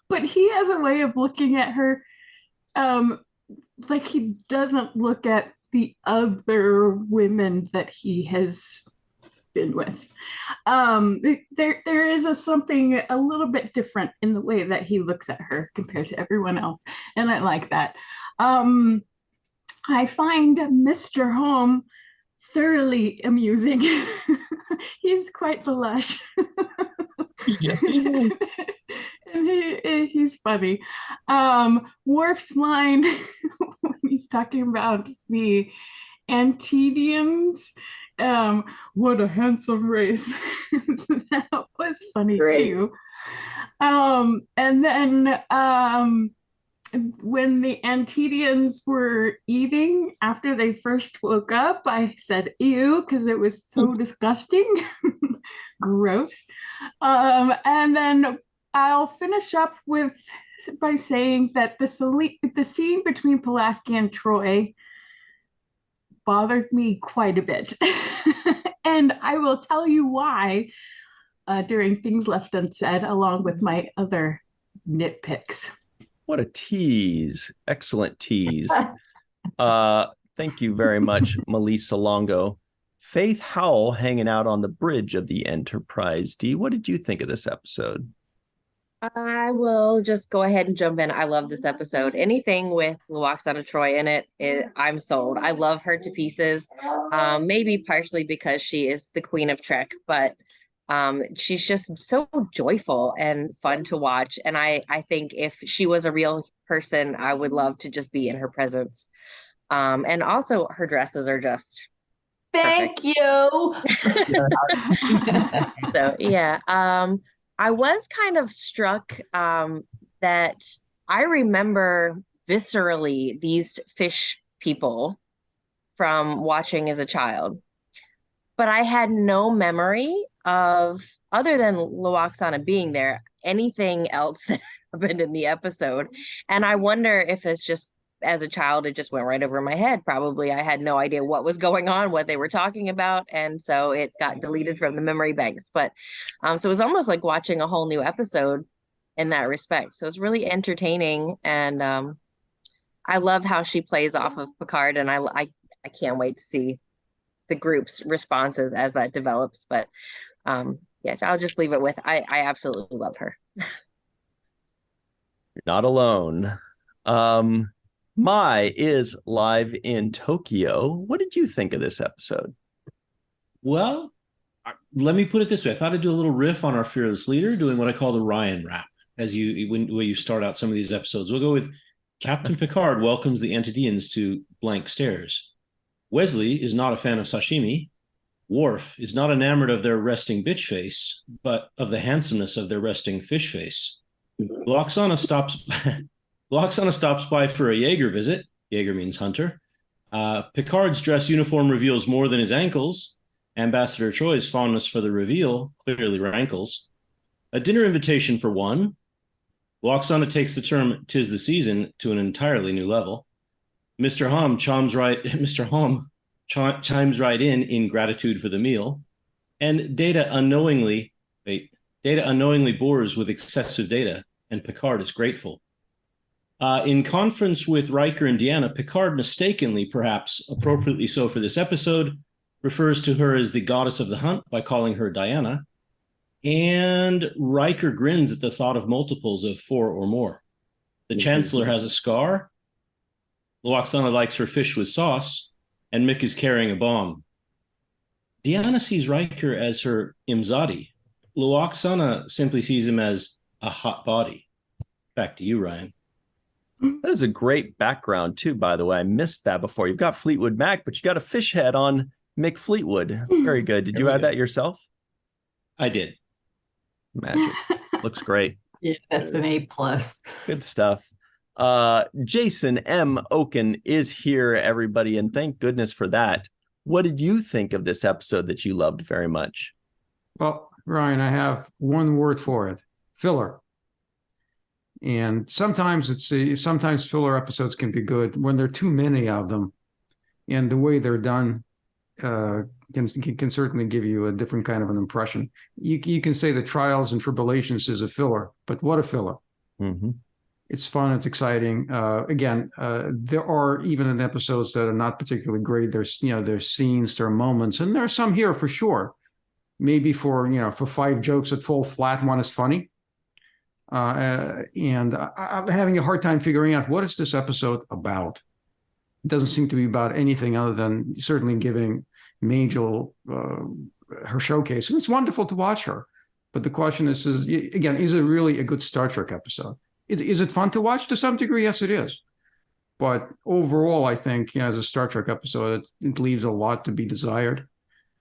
But he has a way of looking at her like he doesn't look at the other women that he has been with. There is something a little bit different in the way that he looks at her compared to everyone else, and I like that. I find Mr. Home thoroughly amusing. He's quite the lush. And he's funny. Worf's line when he's talking about the Antedians, what a handsome race. That was funny too. And then when the Antedians were eating after they first woke up, I said ew because it was so disgusting. Gross. And then I'll finish up by saying that the scene between Pulaski and Troy bothered me quite a bit. And I will tell you why during Things Left Unsaid, along with my other nitpicks. What a tease. Excellent tease. Thank you very much, Melissa Longo. Faith Howell hanging out on the bridge of the Enterprise D. What did you think of this episode? I will just go ahead and jump in. I love this episode. Anything with Lwaxana Troi in it, I'm sold. I love her to pieces. Maybe partially because she is the queen of Trek, but she's just so joyful and fun to watch. And I think if she was a real person, I would love to just be in her presence. And also her dresses are just Thank you. So yeah. I was kind of struck that I remember viscerally these fish people from watching as a child, but I had no memory of, other than Lwaxana being there, anything else that happened in the episode. And I wonder if it's just, as a child, it just went right over my head. Probably I had no idea what was going on, what they were talking about. And so it got deleted from the memory banks. But so it was almost like watching a whole new episode in that respect. So it's really entertaining. And I love how she plays off of Picard. And I can't wait to see the group's responses as that develops. But yeah, I'll just leave it with, I absolutely love her. You're not alone. Mai is live in Tokyo. What did you think of this episode? Well, let me put it this way. I thought I'd do a little riff on our fearless leader, doing what I call the Ryan rap, as when you start out some of these episodes. We'll go with Captain Picard welcomes the Antideans to blank stares. Wesley is not a fan of sashimi. Worf is not enamored of their resting bitch face, but of the handsomeness of their resting fish face. Lwaxana stops by for a Jaeger visit. Jaeger means hunter. Picard's dress uniform reveals more than his ankles. Ambassador Choi's fondness for the reveal clearly rankles. A dinner invitation for one. Lwaxana takes the term "'tis the season" to an entirely new level. Mr. Hom chimes right in gratitude for the meal. And Data unknowingly bores with excessive data, and Picard is grateful. In conference with Riker and Deanna, Picard mistakenly, perhaps appropriately so for this episode, refers to her as the goddess of the hunt by calling her Diana. And Riker grins at the thought of multiples of 4 or more. The Chancellor has a scar. Lwaxana likes her fish with sauce, and Mick is carrying a bomb. Deanna sees Riker as her Imzadi. Lwaxana simply sees him as a hot body. Back to you, Ryan. That is a great background, too, by the way. I missed that before. You've got Fleetwood Mac, but you got a fish head on Mick Fleetwood. Very good. Did you add that yourself? I did. Magic. Looks great. Yeah, that's an A+. Good stuff. Jason M. Okun is here, everybody, and thank goodness for that. What did you think of this episode that you loved very much? Well, Ryan, I have one word for it: filler. And sometimes sometimes filler episodes can be good when there are too many of them, and the way they're done can certainly give you a different kind of an impression. You can say the Trials and Tribulations is a filler, but what a filler! Mm-hmm. It's fun. It's exciting. There are even in episodes that are not particularly great. There's scenes, there are moments, and there are some here for sure. Maybe for 5 jokes that fall flat, one is funny. And I'm having a hard time figuring out what is this episode about. It doesn't seem to be about anything other than certainly giving Majel her showcase. And it's wonderful to watch her. But the question is it really a good Star Trek episode? Is it fun to watch? To some degree, yes, it is. But overall, I think as a Star Trek episode, it leaves a lot to be desired.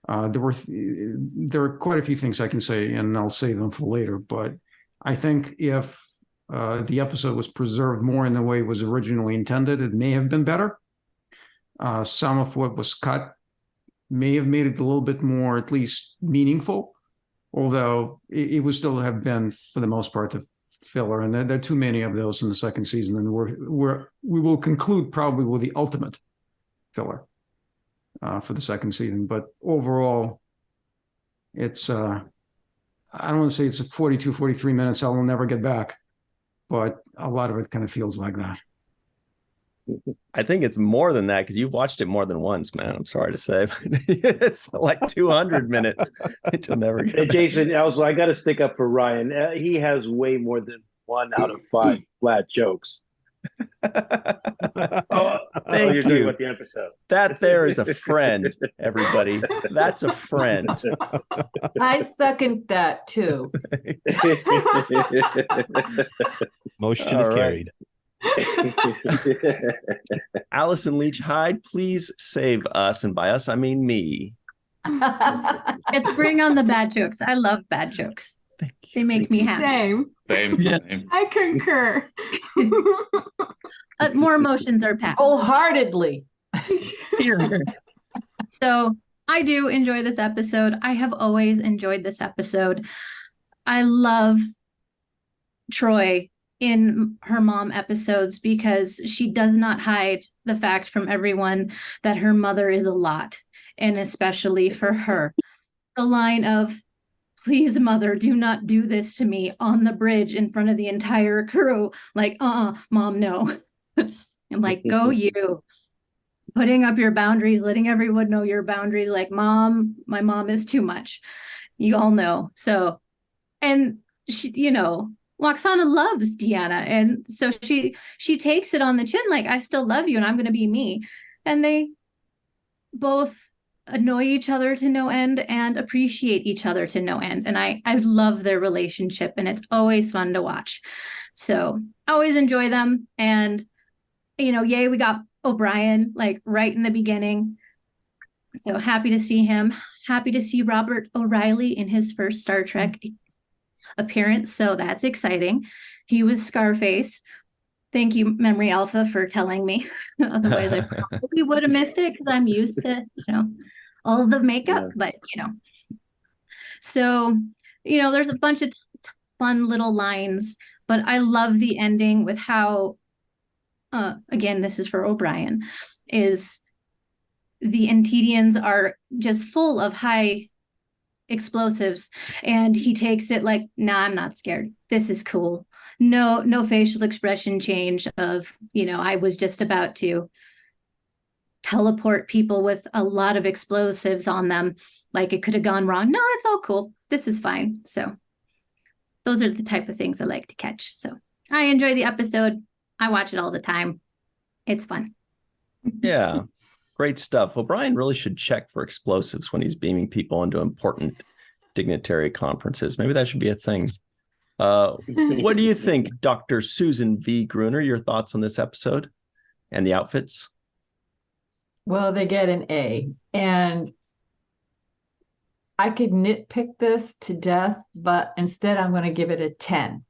There are quite a few things I can say, and I'll save them for later. But I think if the episode was preserved more in the way it was originally intended, it may have been better. Some of what was cut may have made it a little bit more, at least, meaningful, although it would still have been, for the most part, the filler. And there are too many of those in the second season, and we will conclude probably with the ultimate filler for the second season. But overall, it's I don't want to say it's 42, 43 minutes I will never get back, but a lot of it kind of feels like that. I think it's more than that because you've watched it more than once, man. I'm sorry to say, but it's like 200 minutes that you'll never get. Hey, Jason, also, I got to stick up for Ryan. He has way more than 1 out of 5 flat jokes. Thank you're talking you. about the episode. That there is a friend, everybody. That's a friend. I second that too. Motion is carried. Allyson Leach-Heid, please save us, and by us I mean me. It's bring on the bad jokes. I love bad jokes. They make me happy. Same. Yes. I concur. More emotions are packed. Wholeheartedly. So I do enjoy this episode. I have always enjoyed this episode. I love Troy in her mom episodes because she does not hide the fact from everyone that her mother is a lot, and especially for her. The line of, "Please, mother, do not do this to me," on the bridge in front of the entire crew. Like, mom, no. I'm like, go you. Putting up your boundaries, letting everyone know your boundaries. Like, mom, my mom is too much. You all know. So, and she, Loxana loves Deanna. And so she takes it on the chin, like, I still love you and I'm going to be me. And they both annoy each other to no end and appreciate each other to no end. And I love their relationship, and it's always fun to watch. So I always enjoy them. And, yay, we got O'Brien like right in the beginning. So happy to see him. Happy to see Robert O'Reilly in his first Star Trek appearance. So that's exciting. He was Scarface. Thank you, Memory Alpha, for telling me. Otherwise, I probably would have missed it because I'm used to, all of the makeup. But, So, there's a bunch of fun little lines. But I love the ending with how, again, this is for O'Brien, is the Antedians are just full of high explosives. And he takes it like, nah, I'm not scared. This is cool. No facial expression change of, I was just about to teleport people with a lot of explosives on them. Like it could have gone wrong. No, it's all cool. This is fine. So those are the type of things I like to catch. So I enjoy the episode. I watch it all the time. It's fun. Yeah. Great stuff. Well, Brian really should check for explosives when he's beaming people into important dignitary conferences. Maybe that should be a thing. What do you think, Dr. Susan V. Gruner? Your thoughts on this episode and the outfits? Well, they get an A. And I could nitpick this to death, but instead I'm going to give it a 10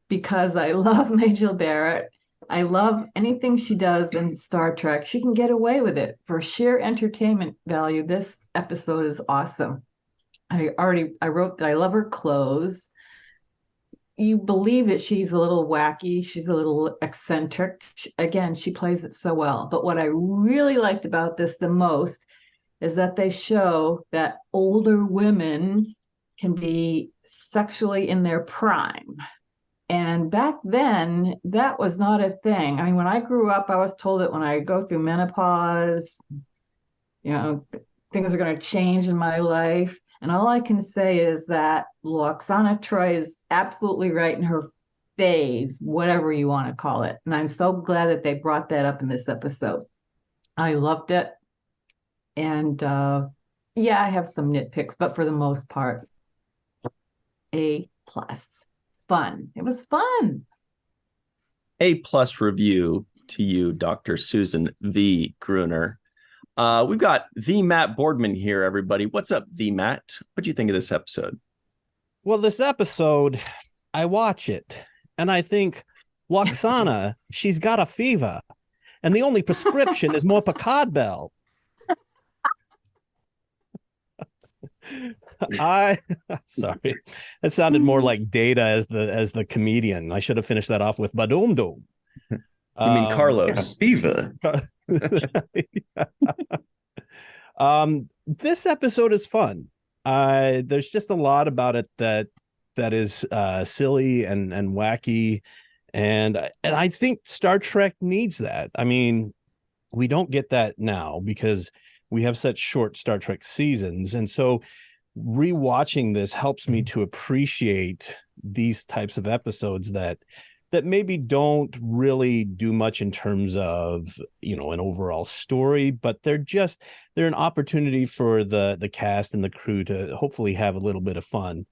because I love Majel Barrett. I love anything she does in Star Trek. She can get away with it. For sheer entertainment value, this episode is awesome. I wrote that I love her clothes. You believe that she's a little wacky. She's a little eccentric. Again, she plays it so well. But what I really liked about this the most is that they show that older women can be sexually in their prime. And back then, that was not a thing. I mean, when I grew up, I was told that when I go through menopause, things are going to change in my life. And all I can say is that Loxana Troy is absolutely right in her phase, whatever you want to call it. And I'm so glad that they brought that up in this episode. I loved it. And I have some nitpicks, but for the most part, A+. Fun. It was fun. A+ review to you, Dr. Susan V. Gruner. We've got the Matt Boardman here, everybody. What's up, the Matt? What do you think of this episode? Well, this episode, I watch it and I think, Loxana, she's got a fever, and the only prescription is more Picard Bell. Sorry, it sounded more like Data as the comedian. I should have finished that off with Badoom Doom. You mean Carlos? Fever. This episode is fun. There's just a lot about it that is silly and wacky, and I think Star Trek needs that. I mean, we don't get that now because we have such short Star Trek seasons, and so rewatching this helps me to appreciate these types of episodes that maybe don't really do much in terms of, you know, an overall story, but they're an opportunity for the cast and the crew to hopefully have a little bit of fun.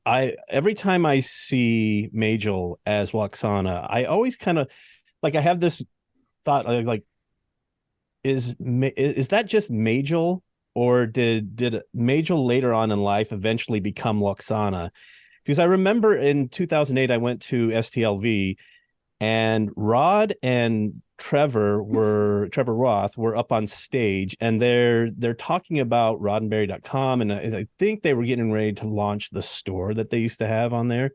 Every time I see Majel as Lwaxana, I always kind of like, I have this thought, like, is that just Majel, or did Majel later on in life eventually become Lwaxana? Because I remember in 2008, I went to STLV, and Rod and Trevor Roth were up on stage, and they're talking about roddenberry.com, and I think they were getting ready to launch the store that they used to have on there.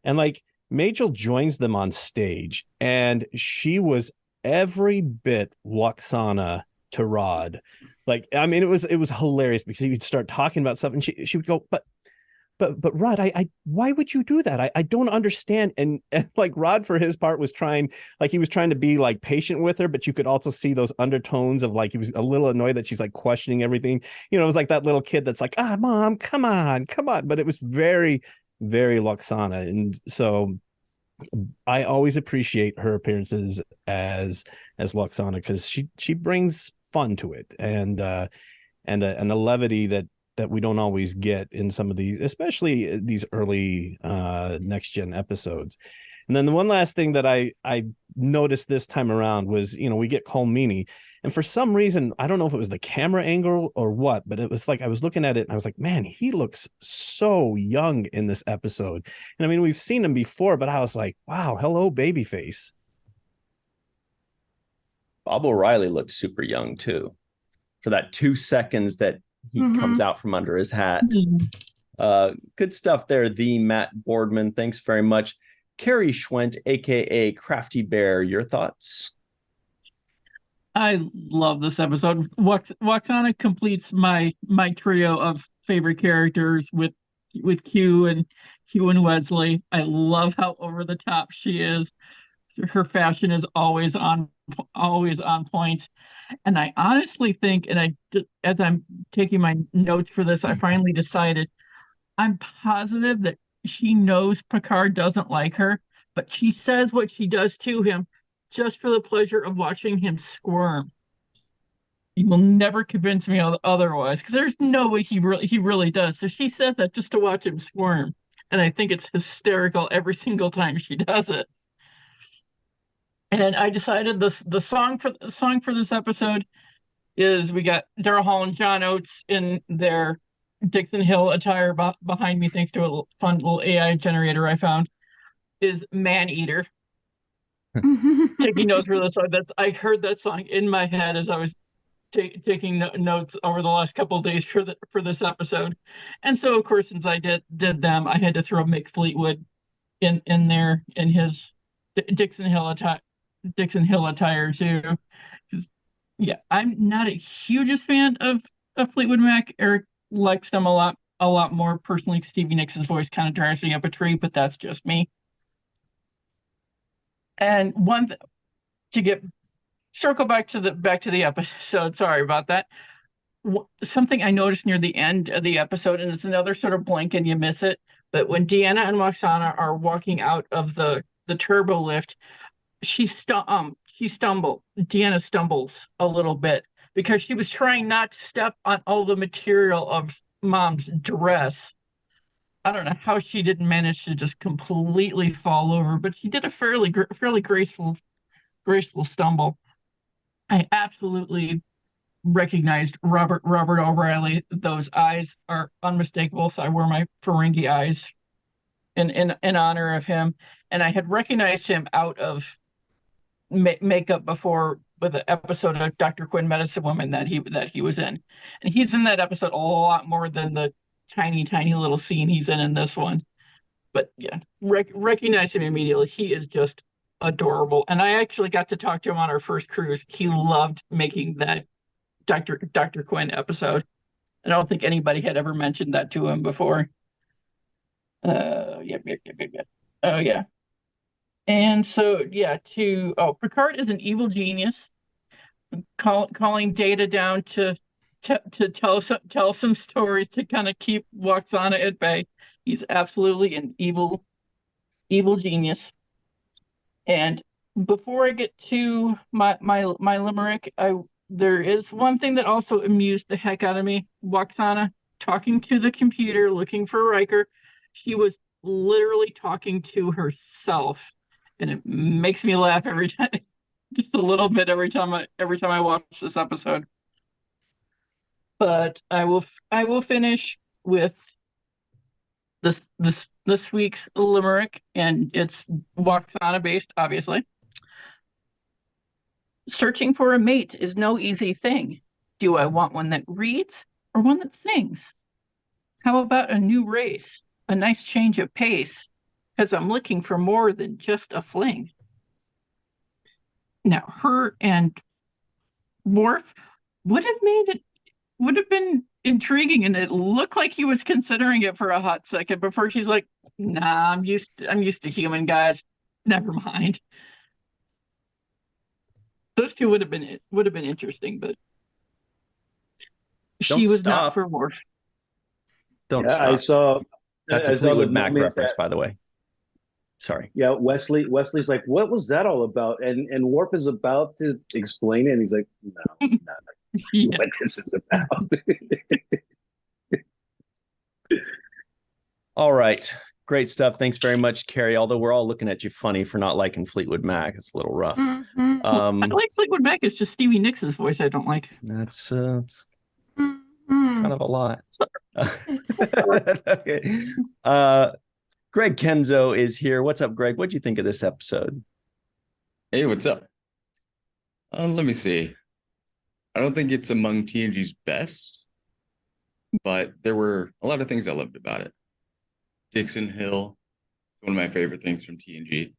And like, Majel joins them on stage, and she was every bit Lwaxana to Rod. Like, I mean, it was hilarious because he would start talking about stuff, and she would go, but Rod, I why would you do that? I don't understand. And like, Rod, for his part, was trying to be like patient with her, but you could also see those undertones of like, he was a little annoyed that she's like questioning everything. You know, it was like that little kid that's like, Mom, come on. But it was very, very Lwaxana. And so I always appreciate her appearances as Lwaxana, because she brings fun to it, and a levity that we don't always get in some of these, especially these early next gen episodes. And then the one last thing that I noticed this time around was, you know, we get Colm Meaney, and for some reason, I don't know if it was the camera angle or what, but it was like, I was looking at it and I was like, man, he looks so young in this episode. And I mean, we've seen him before, but I was like, wow, hello, babyface. Bob O'Reilly looked super young too, for that 2 seconds that he comes out from under his hat. Good stuff there, the Matt Boardman. Thanks very much. Carrie Schwent, aka Crafty Bear, your thoughts? I love this episode. Lwaxana completes my trio of favorite characters with Q and Wesley. I love how over the top she is. Her fashion is always on point. And I honestly think, and as I'm taking my notes for this, I finally decided, I'm positive that she knows Picard doesn't like her, but she says what she does to him just for the pleasure of watching him squirm. You will never convince me otherwise, because there's no way he really does. So she says that just to watch him squirm, and I think it's hysterical every single time she does it. And I decided the song for this episode is, we got Daryl Hall and John Oates in their Dixon Hill attire behind me, thanks to a fun little AI generator I found, is Man Eater. Taking notes for this song. I heard that song in my head as I was taking notes over the last couple of days for this episode. And so, of course, since I did them, I had to throw Mick Fleetwood in there in his Dixon Hill attire too. Yeah, I'm not a hugest fan of Fleetwood Mac. Eric likes them a lot more personally. Stevie Nicks' voice kind of drives me up a tree, but that's just me. And circle back to the episode. Sorry about that. Something I noticed near the end of the episode, and it's another sort of blink and you miss it, but when Deanna and Lwaxana are walking out of the turbo lift, Deanna stumbles a little bit because she was trying not to step on all the material of Mom's dress. I don't know how she didn't manage to just completely fall over, but she did a fairly graceful stumble. I absolutely recognized Robert O'Reilly. Those eyes are unmistakable, so I wore my Ferengi eyes in honor of him. And I had recognized him out of makeup before with the episode of Dr. Quinn, Medicine Woman that he was in. And he's in that episode a lot more than the tiny little scene he's in this one. But yeah, recognize him immediately. He is just adorable. And I actually got to talk to him on our first cruise. He loved making that Dr. Quinn episode. I don't think anybody had ever mentioned that to him before. Yep. Oh yeah. And so Picard is an evil genius, calling Data down to tell some stories to kind of keep Lwaxana at bay. He's absolutely an evil genius. And before I get to my limerick, there is one thing that also amused the heck out of me. Lwaxana talking to the computer, looking for Riker. She was literally talking to herself, and it makes me laugh every time, just a little bit every time I watch this episode. But I will finish with this week's limerick, and it's Lwaxana based, obviously. Searching for a mate is no easy thing. Do I want one that reads or one that sings? How about a new race, a nice change of pace? Because I'm looking for more than just a fling. Now, her and Worf would have been intriguing, and it looked like he was considering it for a hot second before she's like, "Nah, I'm used to human guys. Never mind." Those two would have been interesting, but she was not for Worf. Don't stop. I saw that's a Fleetwood Mac reference, by the way. Sorry. Yeah, Wesley's like, what was that all about? And Worf is about to explain it, and he's like, no, yeah. What this is about. All right. Great stuff. Thanks very much, Carrie. Although we're all looking at you funny for not liking Fleetwood Mac. It's a little rough. Mm-hmm. I like Fleetwood Mac. It's just Stevie Nicks' voice I don't like. That's kind of a lot. Okay. Greg Kenzo is here. What's up, Greg? What'd you think of this episode? Hey, what's up? Let me see. I don't think it's among TNG's best, but there were a lot of things I loved about it. Dixon Hill is one of my favorite things from TNG.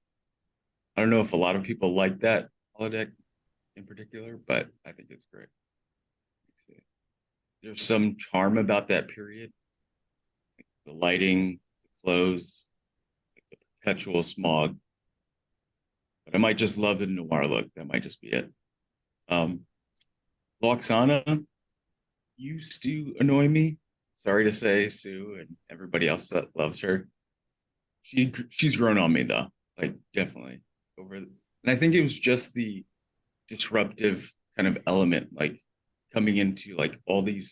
I don't know if a lot of people like that holodeck in particular, but I think it's great. There's some charm about that period. Like the lighting, the clothes, like the perpetual smog. But I might just love the noir look. That might just be it. Lwaxana used to annoy me. Sorry to say, Sue and everybody else that loves her. She's grown on me though, like definitely and I think it was just the disruptive kind of element, like coming into like all the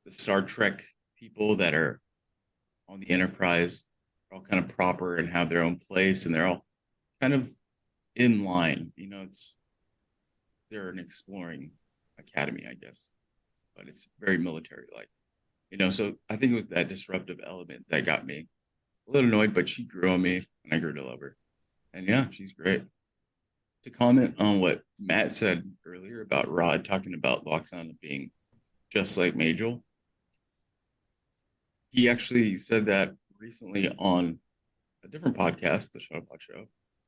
Star Trek people that are on the Enterprise are all kind of proper and have their own place, and they're all kind of in line. You know, they're an exploring academy, I guess, but it's very military-like. You know, so I think it was that disruptive element that got me a little annoyed, but she grew on me, and I grew to love her. And yeah, she's great. To comment on what Matt said earlier about Rod talking about Lwaxana being just like Majel, he actually said that recently on a different podcast, the Shuttlebot Show.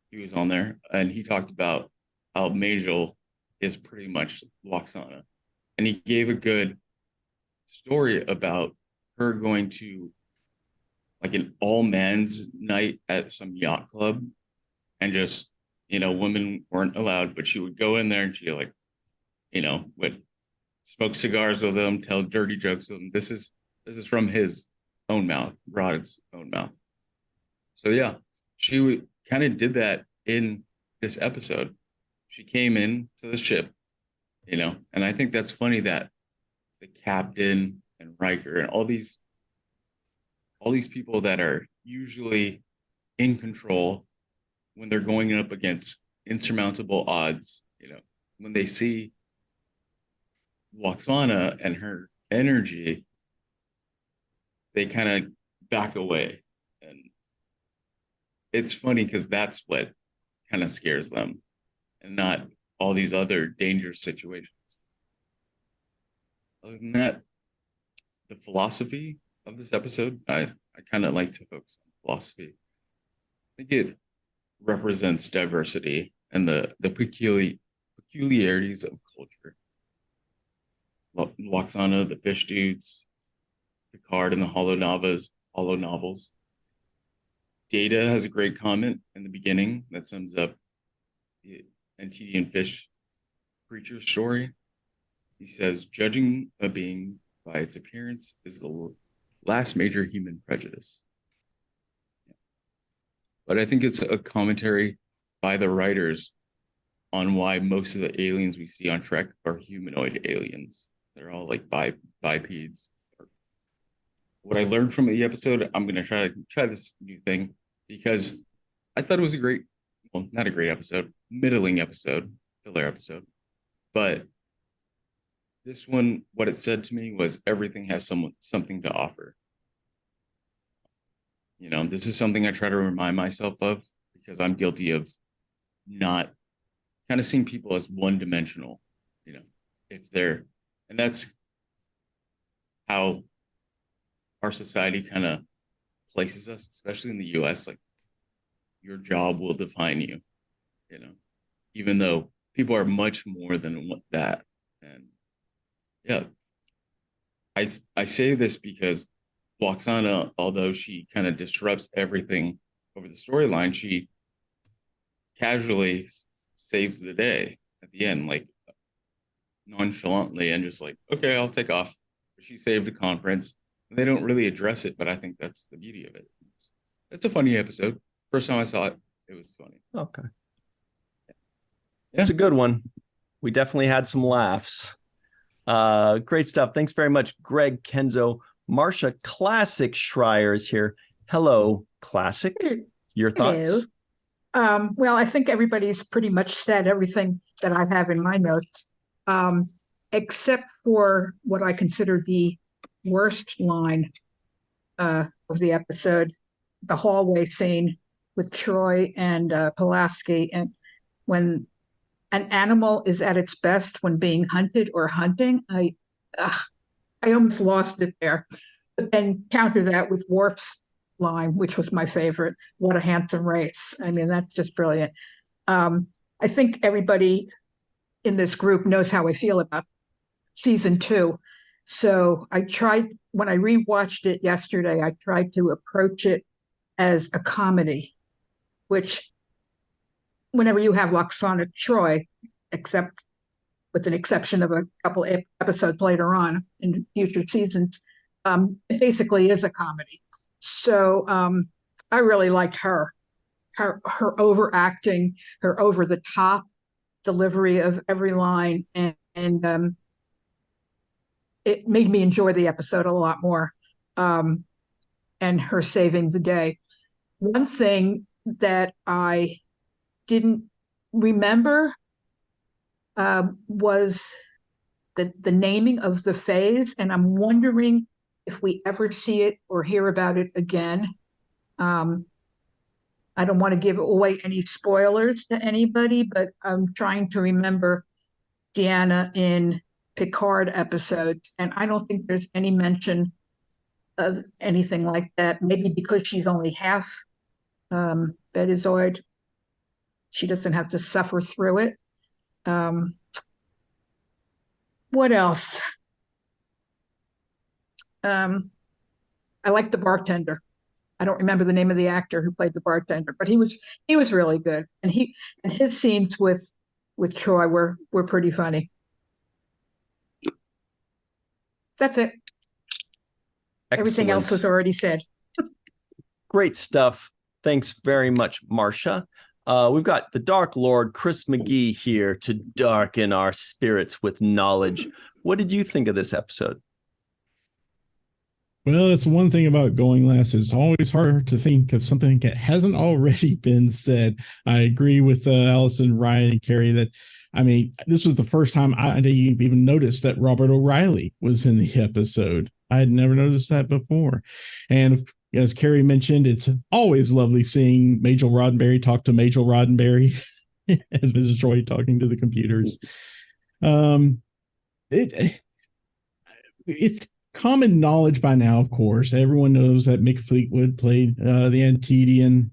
He was on there, and he talked about how Majel is pretty much Lwaxana. And he gave a good story about her going to like an all-man's night at some yacht club, and just, you know, women weren't allowed, but she would go in there and she like, you know, would smoke cigars with them, tell dirty jokes with them. This is from his own mouth, Rod's own mouth. So yeah, she kind of did that in this episode. She came in to the ship, you know, and I think that's funny that the captain and Riker and all these people that are usually in control, when they're going up against insurmountable odds, you know, when they see Lwaxana and her energy, they kind of back away. And it's funny because that's what kind of scares them, and not all these other dangerous situations. Other than that, the philosophy of this episode, I kind of like to focus on philosophy. I think it represents diversity and the peculiarities of culture. Lwaxana, the fish dudes, Picard, and the Hollow novels. Data has a great comment in the beginning that sums up the Antedian fish creature story. He says, judging a being by its appearance is the last major human prejudice. But I think it's a commentary by the writers on why most of the aliens we see on Trek are humanoid aliens. They're all like bipeds. What I learned from the episode, I'm going to try this new thing because I thought it was not a great episode, middling episode, filler episode. But this one, what it said to me was everything has something to offer. This is something I try to remind myself of because I'm guilty of not kind of seeing people as one-dimensional, and that's how our society kind of places us, especially in the US, like your job will define you, even though people are much more than that. And yeah, I say this because Lwaxana, although she kind of disrupts everything over the storyline, she casually saves the day at the end, like nonchalantly, and just like, okay, I'll take off. She saved the conference. They don't really address it, but I think that's the beauty of it. It's a funny episode. First time I saw it, it was funny. Okay. Yeah. It's a good one. We definitely had some laughs. Great stuff. Thanks very much, Greg, Kenzo. Marcia Classic Schreier is here. Hello, Classic. Your thoughts? Well, I think everybody's pretty much said everything that I have in my notes, except for what I consider the worst line of the episode, the hallway scene with Troy and Pulaski, and when an animal is at its best when being hunted or hunting, I almost lost it there. But then counter that with Worf's line, which was my favorite. What a handsome race. I mean, that's just brilliant. I think everybody in this group knows how I feel about season 2. So when I rewatched it yesterday, I tried to approach it as a comedy, which whenever you have Lwaxana Troy, except with an exception of a couple episodes later on in future seasons, it basically is a comedy. So I really liked her overacting, her over the top delivery of every line, and it made me enjoy the episode a lot more, and her saving the day. One thing that I didn't remember was the naming of the phase, and I'm wondering if we ever see it or hear about it again. I don't want to give away any spoilers to anybody, but I'm trying to remember Deanna in Picard episodes, and I don't think there's any mention of anything like that. Maybe because she's only half Betazoid, she doesn't have to suffer through it. What else? I like the bartender. I don't remember the name of the actor who played the bartender, but he was really good, and his scenes with Troy were pretty funny. That's it. Excellent. Everything else was already said. Great stuff. Thanks very much, Marcia. We've got the Dark Lord, Chris McGee, here to darken our spirits with knowledge. What did you think of this episode? Well, that's one thing about going last. It's always hard to think of something that hasn't already been said. I agree with Allyson, Ryan, and Carrie that, I mean, this was the first time I even noticed that Robert O'Reilly was in the episode. I had never noticed that before. And as Carrie mentioned, it's always lovely seeing Majel Roddenberry talk to Majel Roddenberry as Mrs. Troy talking to the computers. It's common knowledge by now, of course. Everyone knows that Mick Fleetwood played the Antedian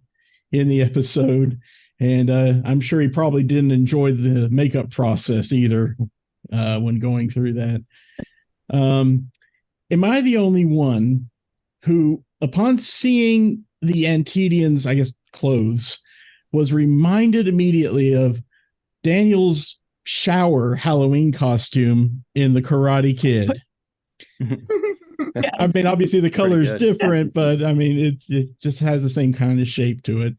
in the episode. And I'm sure he probably didn't enjoy the makeup process either when going through that. Am I the only one who, upon seeing the Antedians, I guess, clothes, was reminded immediately of Daniel's shower Halloween costume in The Karate Kid? I mean, obviously the color is different, but I mean, it just has the same kind of shape to it.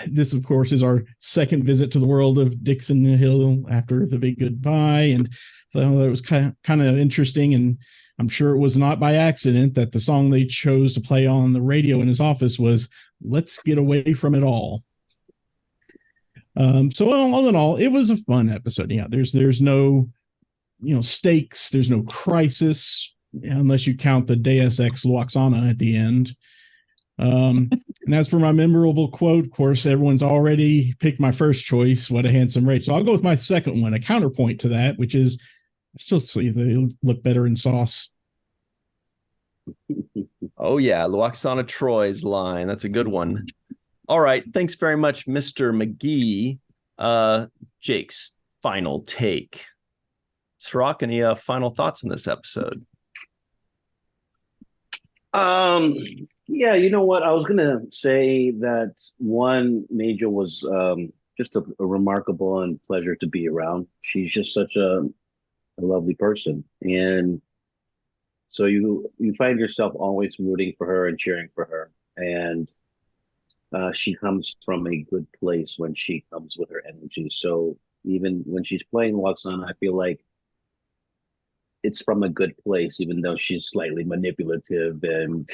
This, of course, is our second visit to the world of Dixon Hill after the big goodbye, and so it was kind of interesting. And I'm sure it was not by accident that the song they chose to play on the radio in his office was "Let's Get Away from It All." So all in all, it was a fun episode. Yeah, there's no stakes, there's no crisis unless you count the Deus Ex Loxana at the end. And as for my memorable quote, of course, everyone's already picked my first choice, "What a Handsome Race." So I'll go with my second one, a counterpoint to that, which is I still see they look better in sauce. Oh, yeah. Loxana Troy's line. That's a good one. All right. Thanks very much, Mr. McGee. Jake's final take. Cirroc, any final thoughts on this episode? Yeah, you know what? I was gonna say that one, Majel was just a remarkable and pleasure to be around. She's just such a lovely person, and so you find yourself always rooting for her and cheering for her. And she comes from a good place when she comes with her energy. So even when she's playing Loxana, I feel like it's from a good place, even though she's slightly manipulative and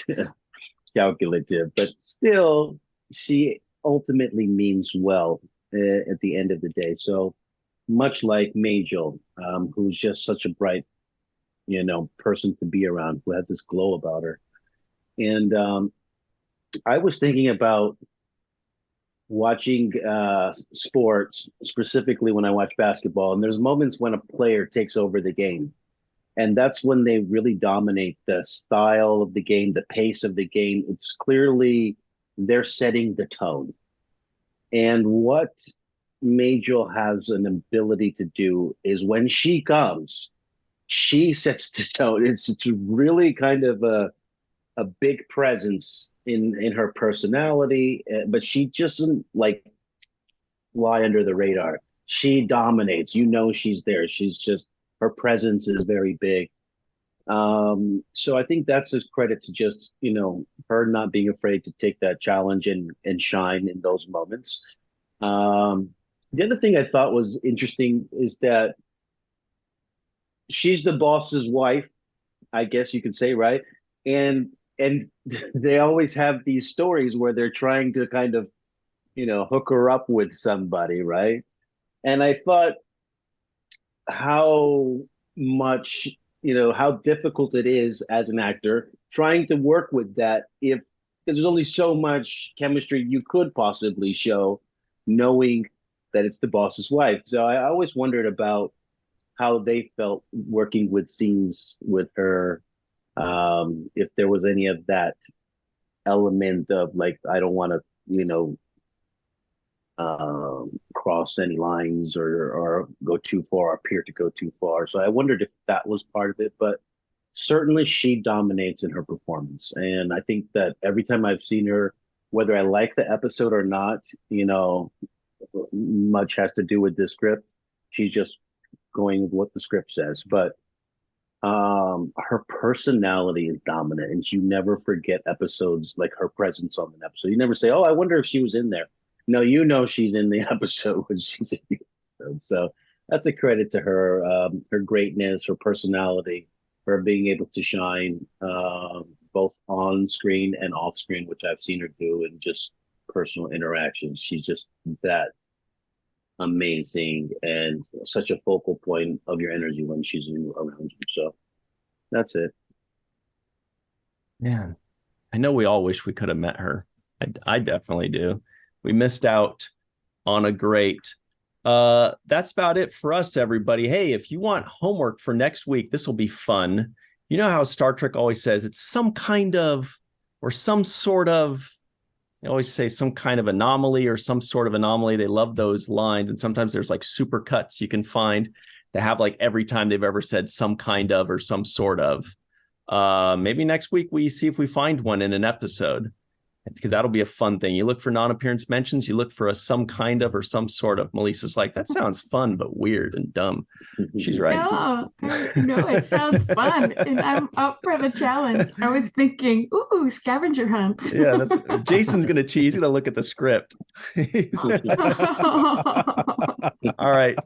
calculative, but still she ultimately means well at the end of the day. So much like Majel, who's just such a bright, person to be around, who has this glow about her. And I was thinking about watching sports, specifically when I watch basketball, and there's moments when a player takes over the game. And that's when they really dominate the style of the game, the pace of the game. It's clearly they're setting the tone. And what Majel has an ability to do is when she comes, she sets the tone. It's really kind of a big presence in her personality, but she just doesn't fly under the radar. She dominates. She's there. Her presence is very big. So I think that's his credit to just, her not being afraid to take that challenge and shine in those moments. The other thing I thought was interesting is that she's the boss's wife, I guess you could say, right? And they always have these stories where they're trying to kind of, hook her up with somebody, right? And I thought how much, how difficult it is as an actor trying to work with that because there's only so much chemistry you could possibly show knowing that it's the boss's wife. So I always wondered about how they felt working with scenes with her, if there was any of that element of I don't want to, cross any lines or go too far, appear to go too far. So I wondered if that was part of it, but certainly she dominates in her performance. And I think that every time I've seen her, whether I like the episode or not, much has to do with the script. She's just going with what the script says, but her personality is dominant, and you never forget episodes like her presence on an episode. You never say, "Oh, I wonder if she was in there." No, she's in the episode when she's in the episode. So that's a credit to her, her greatness, her personality, her being able to shine both on screen and off screen, which I've seen her do in just personal interactions. She's just that amazing and such a focal point of your energy when she's around you. So that's it. Man, I know we all wish we could have met her. I definitely do. We missed out on a great. That's about it for us, everybody. Hey, if you want homework for next week, this will be fun. You know how Star Trek always says it's some kind of or some sort of They always say some kind of anomaly or some sort of anomaly. They love those lines. And sometimes there's like super cuts you can find that have like every time they've ever said some kind of or some sort of. Maybe next week we see if we find one in an episode, because that'll be a fun thing. You look for non-appearance mentions, you look for a some kind of or some sort of. Melissa's like, that sounds fun, but weird and dumb. She's right. No, it sounds fun. And I'm up for the challenge. I was thinking, ooh, scavenger hunt. Yeah, Jason's going to cheat. He's going to look at the script. All right.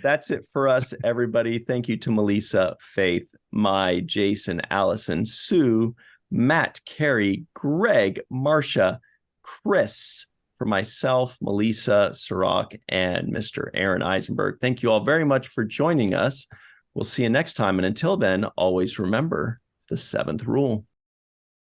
That's it for us, everybody. Thank you to Melissa, Faith, Mai, Jason, Allison, Sue, Matt, Carrie, Greg, Marcia, Chris, for myself, Melissa, Cirroc, and Mr. Aaron Eisenberg. Thank you all very much for joining us. We'll see you next time. And until then, always remember the 7th rule.